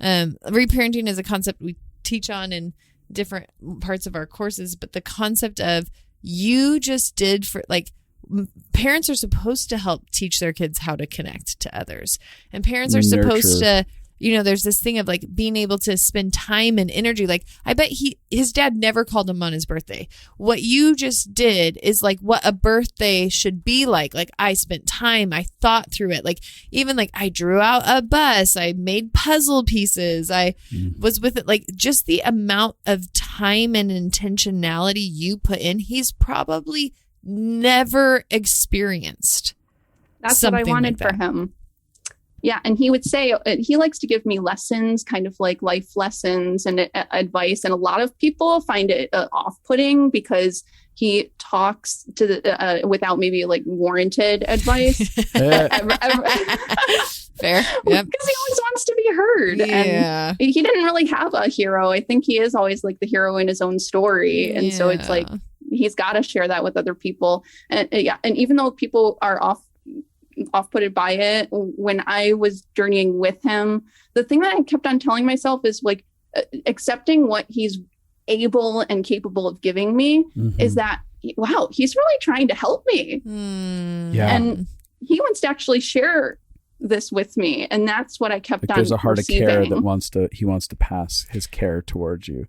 Reparenting is a concept we teach on in different parts of our courses, but the concept of you just did for like, parents are supposed to help teach their kids how to connect to others, and parents are supposed to there's this thing of like being able to spend time and energy. Like I bet his dad never called him on his birthday. What you just did is like what a birthday should be like. Like I spent time, I thought through it. Like even like I drew out a bus, I made puzzle pieces, I was with it. Like just the amount of time and intentionality you put in, he's probably never experienced. That's what I wanted for him. Yeah. And he would say, he likes to give me lessons, kind of like life lessons and advice. And a lot of people find it off-putting because he talks to the, without maybe like warranted advice. Fair. Yep. Because he always wants to be heard. Yeah. And he didn't really have a hero. I think he is always like the hero in his own story. And so it's like, he's got to share that with other people. And and even though people are off-putted by it, when I was journeying with him, the thing that I kept on telling myself is like accepting what he's able and capable of giving me is that, wow, he's really trying to help me. Yeah. And he wants to actually share this with me. And that's what I kept on there's a heart receiving. of care that he wants to pass his care towards you.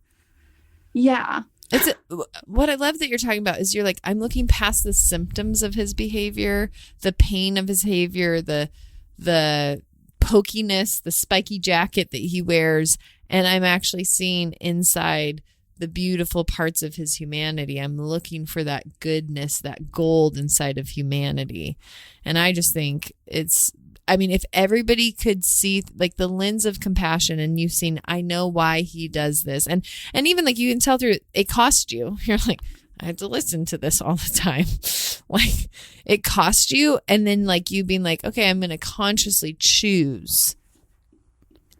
Yeah. What I love that you're talking about is you're like, I'm looking past the symptoms of his behavior, the pain of his behavior, the pokiness, the spiky jacket that he wears. And I'm actually seeing inside the beautiful parts of his humanity. I'm looking for that goodness, that gold inside of humanity. And I just think if everybody could see like the lens of compassion and you've seen, I know why he does this. And even like you can tell through it cost you. You're like, I had to listen to this all the time. Like it cost you. And then like you being like, okay, I'm going to consciously choose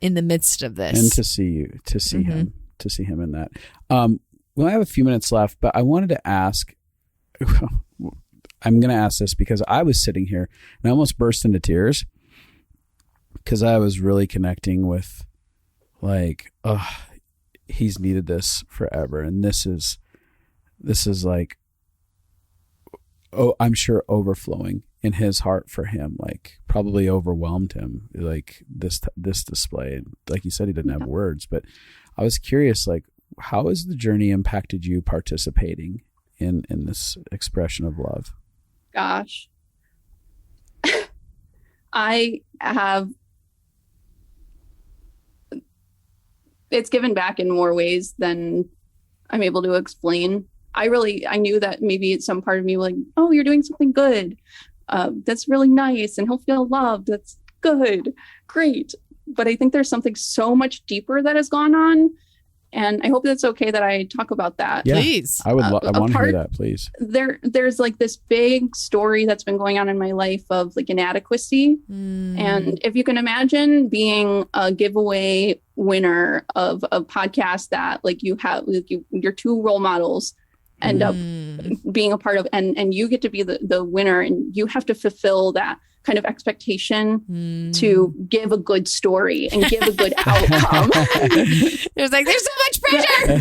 in the midst of this. And to see him in that. Well, I have a few minutes left, but I wanted to ask, I'm going to ask this because I was sitting here and I almost burst into tears because I was really connecting with like, he's needed this forever. And this is like, I'm sure overflowing in his heart for him, like probably overwhelmed him. Like this display, like you said, he didn't have words, but I was curious, like, how has the journey impacted you participating in this expression of love? Gosh, I have, it's given back in more ways than I'm able to explain. I knew that maybe some part of me was like, oh, you're doing something good. That's really nice. And he'll feel loved. That's good. Great. But I think there's something so much deeper that has gone on. And I hope that's okay that I talk about that. Yeah, please. I want to hear that, please. There's like this big story that's been going on in my life of like inadequacy. And if you can imagine being a giveaway winner of a podcast that like you have, like your two role models end up being a part of, and you get to be the winner, and you have to fulfill that kind of expectation to give a good story and give a good outcome. There's so much pressure.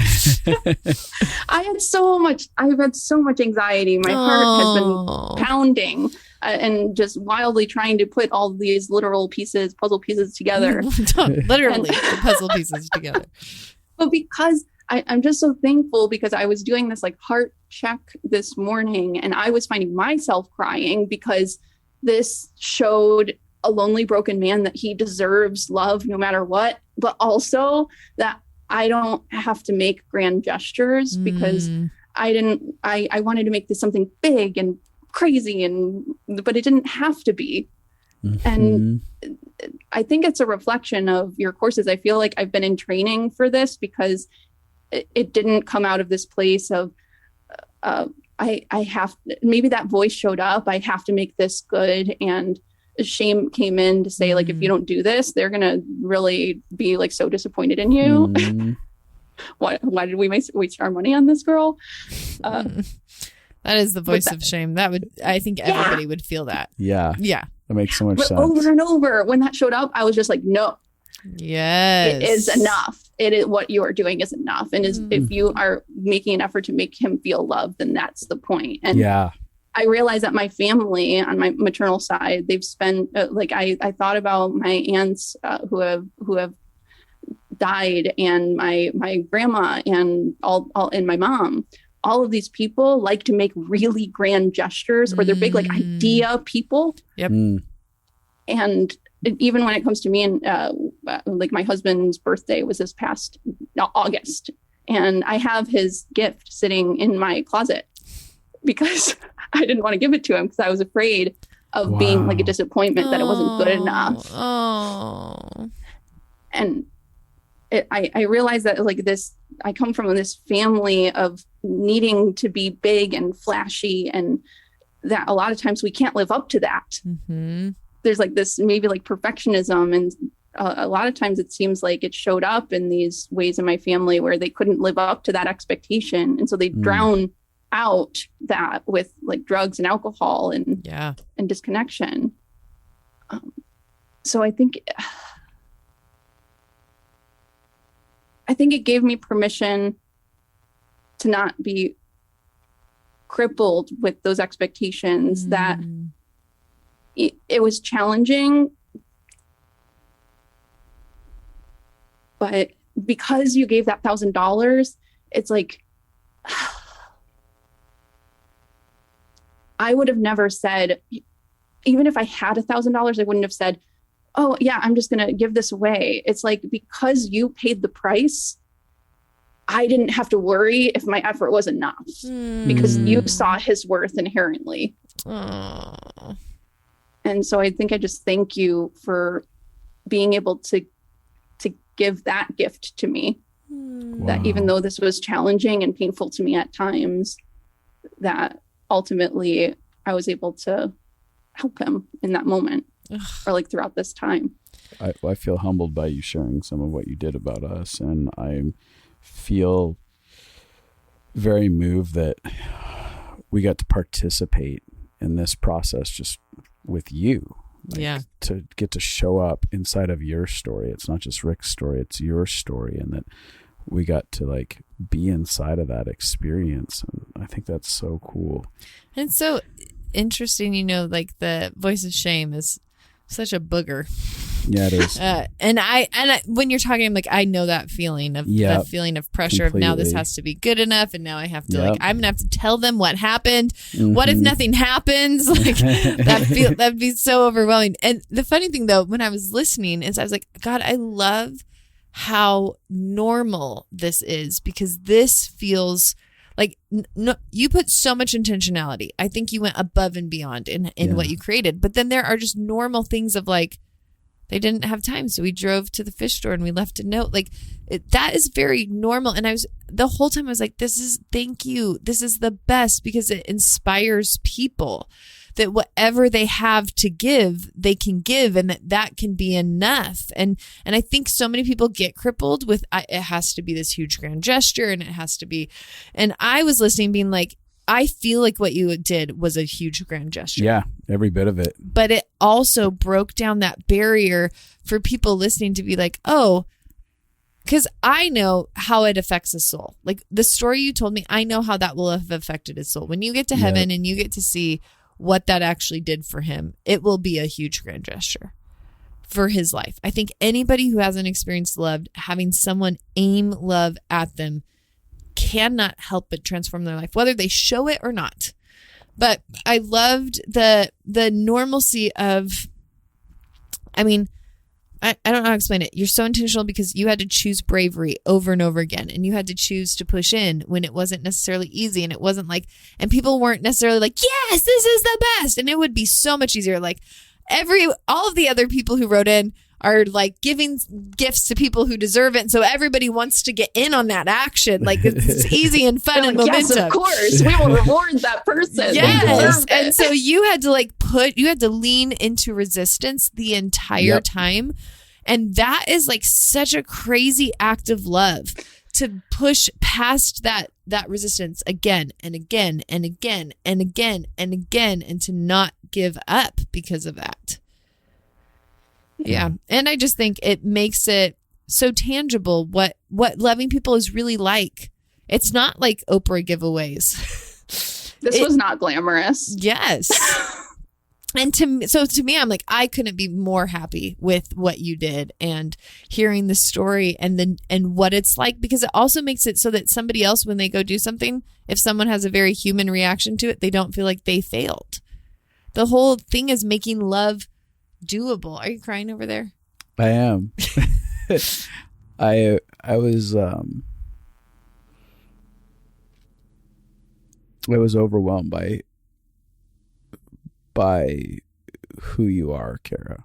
I've had so much anxiety. My heart has been pounding and just wildly trying to put all these puzzle pieces together. Literally the puzzle pieces together. But because I'm just so thankful, because I was doing this like heart check this morning and I was finding myself crying because this showed a lonely, broken man that he deserves love no matter what, but also that I don't have to make grand gestures because I wanted to make this something big and crazy, but it didn't have to be. And I think it's a reflection of your courses. I feel like I've been in training for this because it didn't come out of this place of, I have, maybe that voice showed up, I have to make this good. And shame came in to say, like, if you don't do this, they're going to really be like so disappointed in you. Why did we waste our money on this girl? That is the voice of shame. I think everybody would feel that. Yeah. Yeah. That makes so much sense. Over and over, when that showed up, I was just like, no. Yes. It is enough. It is what you are doing is enough. And if you are making an effort to make him feel loved, then that's the point. And I realized that my family on my maternal side, they've spent I thought about my aunts who have died, and my grandma, and all and my mom. All of these people like to make really grand gestures, or they're big like idea people. Yep. And even when it comes to me, and like my husband's birthday was this past August, and I have his gift sitting in my closet because I didn't want to give it to him because I was afraid of being like a disappointment, that it wasn't good enough. And I realized that like this, I come from this family of needing to be big and flashy, and that a lot of times we can't live up to that. There's like this maybe like perfectionism, and a lot of times it seems like it showed up in these ways in my family where they couldn't live up to that expectation, and so they drown out that with like drugs and alcohol and disconnection. So I think it gave me permission to not be crippled with those expectations. That it was challenging, but because you gave that $1,000, it's like, I would have never said, even if I had $1,000, I wouldn't have said, oh yeah, I'm just going to give this away. It's like, because you paid the price, I didn't have to worry if my effort was enough because you saw his worth inherently. And so I think I just thank you for being able to give that gift to me. That even though this was challenging and painful to me at times, that ultimately I was able to help him in that moment or like throughout this time. I feel humbled by you sharing some of what you did about us, and I feel very moved that we got to participate in this process just with you. Like, to get to show up inside of your story. It's not just Rick's story, it's your story, and that we got to like be inside of that experience. And I think that's so cool. And it's so interesting, like the voice of shame is such a booger. Yeah, it is. And I when you're talking, I'm like, I know that feeling of that feeling of pressure completely. Of now this has to be good enough, and now I have to I'm gonna have to tell them what happened. What if nothing happens? Like that'd be so overwhelming. And the funny thing though, when I was listening, is I was like, God, I love how normal this is, because this feels like you put so much intentionality. I think you went above and beyond in what you created. But then there are just normal things of like, they didn't have time, so we drove to the fish store and we left a note. Like that is very normal. And the whole time I was like, thank you. This is the best, because it inspires people that whatever they have to give, they can give, and that can be enough. And I think so many people get crippled with, it has to be this huge grand gesture, and it has to be, and I was listening being like, I feel like what you did was a huge grand gesture. Yeah, every bit of it. But it also broke down that barrier for people listening to be like, oh, because I know how it affects a soul. Like the story you told me, I know how that will have affected his soul. When you get to heaven and you get to see what that actually did for him, it will be a huge grand gesture for his life. I think anybody who hasn't experienced love, having someone aim love at them cannot help but transform their life, whether they show it or not. But I loved the normalcy of, I mean, I don't know how to explain it. You're so intentional because you had to choose bravery over and over again. And you had to choose to push in when it wasn't necessarily easy. And it wasn't like, and people weren't necessarily like, yes, this is the best. And it would be so much easier. Like all of the other people who wrote in are like giving gifts to people who deserve it. And so everybody wants to get in on that action. Like it's easy and fun and momentum. Yes, of course. We will reward that person. Yes. And so you had to you had to lean into resistance the entire time. And that is like such a crazy act of love, to push past that resistance again and again and again and again and again, and to not give up because of that. Yeah. And I just think it makes it so tangible what loving people is really like. It's not like Oprah giveaways. This was not glamorous. Yes. And to me, I'm like, I couldn't be more happy with what you did and hearing the story and what it's like, because it also makes it so that somebody else, when they go do something, if someone has a very human reaction to it, they don't feel like they failed. The whole thing is making love doable. Are you crying over there? I am. I was overwhelmed by who you are, Kaira.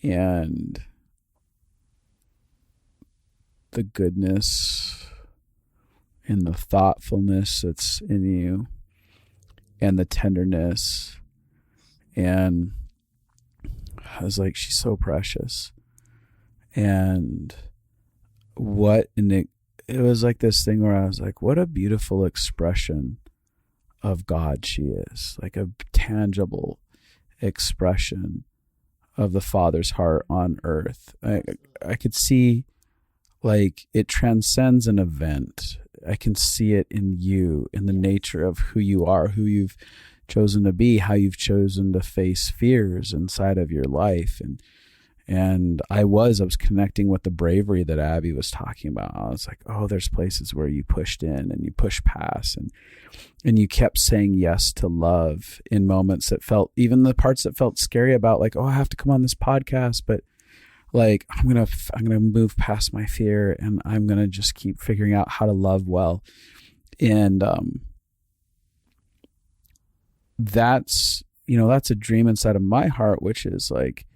And the goodness and the thoughtfulness that's in you and the tenderness. And I was like, she's so precious. And it was like this thing where I was like, what a beautiful expression of God she is, like a tangible expression of the Father's heart on earth. I could see, like, it transcends an event. I can see it in you, in the nature of who you are, who you've chosen to be, how you've chosen to face fears inside of your life. And I was connecting with the bravery that Abby was talking about. I was like, oh, there's places where you pushed in and you pushed past and you kept saying yes to love in moments that felt, even the parts that felt scary about, like, oh, I have to come on this podcast, but like, I'm going to move past my fear and I'm going to just keep figuring out how to love well. And that's a dream inside of my heart, which is like,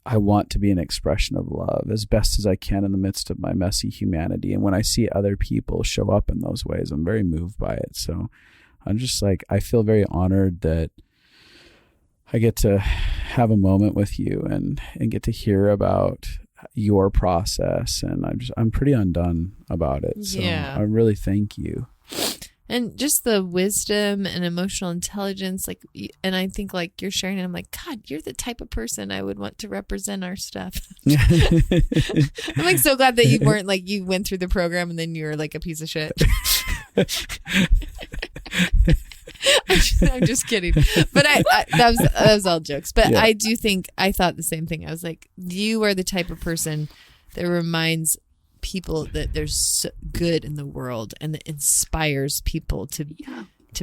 I want to be an expression of love as best as I can in the midst of my messy humanity. And when I see other people show up in those ways, I'm very moved by it. So I'm just like, I feel very honored that I get to have a moment with you and get to hear about your process. And I'm pretty undone about it. So yeah. I really thank you. And just the wisdom and emotional intelligence, like, and I think like you're sharing, and I'm like, God, you're the type of person I would want to represent our stuff. I'm like so glad that you weren't like, you went through the program and then you're like a piece of shit. I'm just kidding. But that was all jokes. But yeah. I do think I thought the same thing. I was like, you are the type of person that reminds people that there's good in the world and that inspires people to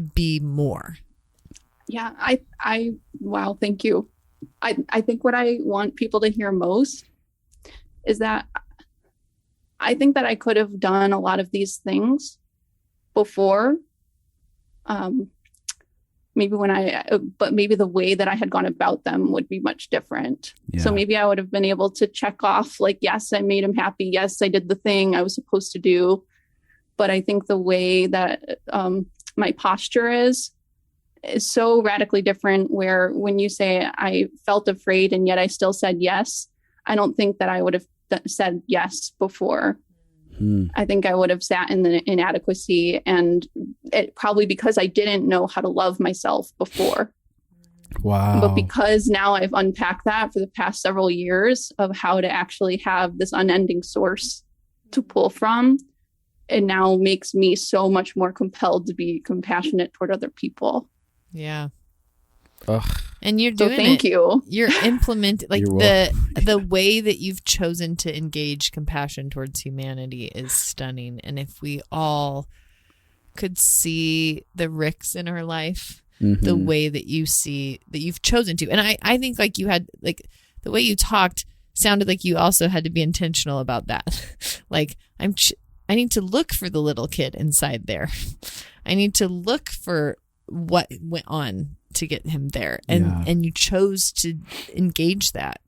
be more. Yeah, wow, thank you. I think what I want people to hear most is that I think that I could have done a lot of these things before. But maybe the way that I had gone about them would be much different. Yeah. So maybe I would have been able to check off, like, yes, I made him happy. Yes, I did the thing I was supposed to do. But I think the way that my posture is so radically different, where when you say I felt afraid and yet I still said yes, I don't think that I would have said yes before. I think I would have sat in the inadequacy, and it probably because I didn't know how to love myself before. Wow. But because now I've unpacked that for the past several years of how to actually have this unending source to pull from, it now makes me so much more compelled to be compassionate toward other people. Yeah. Ugh. And you're doing thank you. You're implementing, like, the way that you've chosen to engage compassion towards humanity is stunning. And if we all could see the Ricks in our life, the way that you've chosen to. And I think like you had, like, the way you talked sounded like you also had to be intentional about that. Like, I need to look for the little kid inside there. I need to look for what went on to get him there, and you chose to engage that.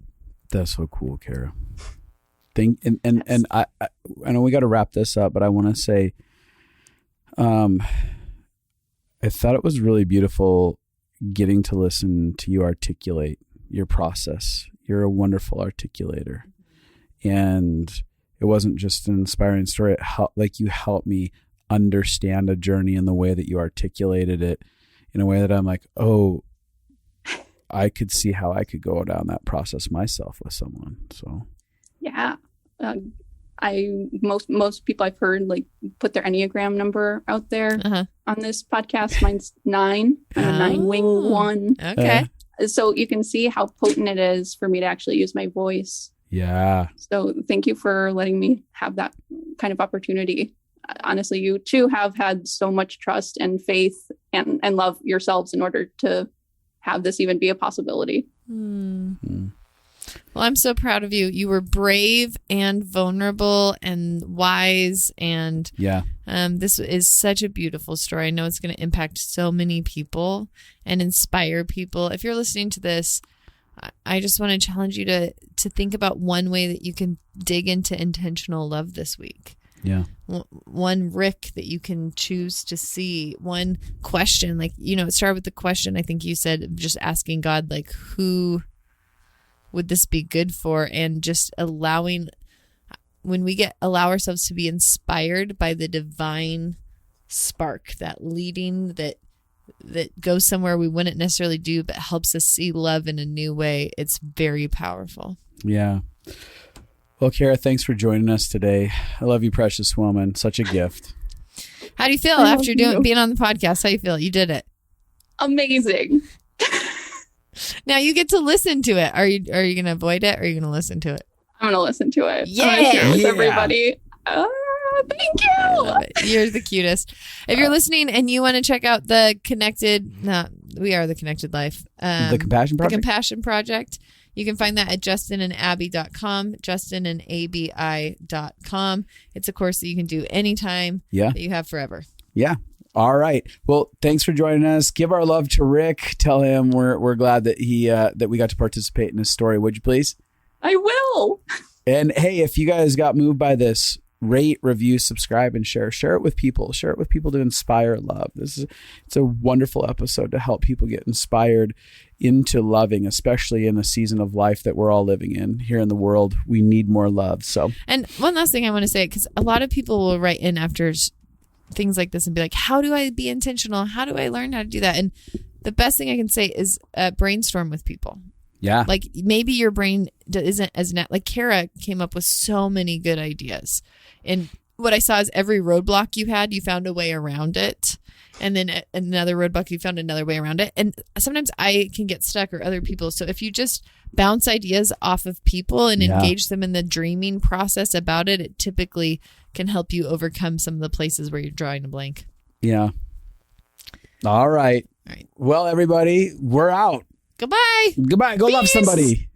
That's so cool, Kaira. And I know we got to wrap this up, but I want to say, I thought it was really beautiful getting to listen to you articulate your process. You're a wonderful articulator, and it wasn't just an inspiring story. You helped me understand a journey in the way that you articulated it, in a way that I'm like, oh, I could see how I could go down that process myself with someone. So, yeah, most people I've heard like put their Enneagram number out there on this podcast. Mine's 9. I'm a 9 wing 1. Okay. So you can see how potent it is for me to actually use my voice. Yeah. So thank you for letting me have that kind of opportunity. Honestly, you too have had so much trust and faith and love yourselves in order to have this even be a possibility. Well, I'm so proud of you. You were brave and vulnerable and wise. And this is such a beautiful story. I know it's going to impact so many people and inspire people. If you're listening to this, I just want to challenge you to think about one way that you can dig into intentional love this week. Yeah. One Rick that you can choose to see. One question, like, it started with the question. I think you said just asking God, like, who would this be good for? And just allowing, when we allow ourselves to be inspired by the divine spark, that leading that goes somewhere we wouldn't necessarily do, but helps us see love in a new way. It's very powerful. Yeah. Well, Kaira, thanks for joining us today. I love you, precious woman. Such a gift. How do you feel after being on the podcast? How do you feel? You did it. Amazing. Now you get to listen to it. Are you going to avoid it or are you going to listen to it? I'm going to listen to it. Yeah. I'm going to share it with everybody. Thank you. You're the cutest. If you're listening and you want to check out the We Are the Connected Life. The Compassion Project? The Compassion Project. You can find that at justinandabby.com, justinandabi.com. It's a course that you can do anytime that you have forever. Yeah. All right. Well, thanks for joining us. Give our love to Rick. Tell him we're glad that that we got to participate in his story. Would you please? I will. And hey, if you guys got moved by this, rate, review, subscribe, and share. Share it with people. Share it with people to inspire love. It's a wonderful episode to help people get inspired into loving, especially in the season of life that we're all living in here in the world. We need more love. So, and one last thing I want to say, because a lot of people will write in after things like this and be like, how do I be intentional? How do I learn how to do that? And the best thing I can say is brainstorm with people. Yeah. Like maybe your brain isn't as like Kaira came up with so many good ideas. And what I saw is every roadblock you had, you found a way around it. And then another roadblock, you found another way around it. And sometimes I can get stuck or other people. So if you just bounce ideas off of people and engage them in the dreaming process about it, it typically can help you overcome some of the places where you're drawing a blank. Yeah. All right. Well, everybody, we're out. Goodbye. Go love somebody.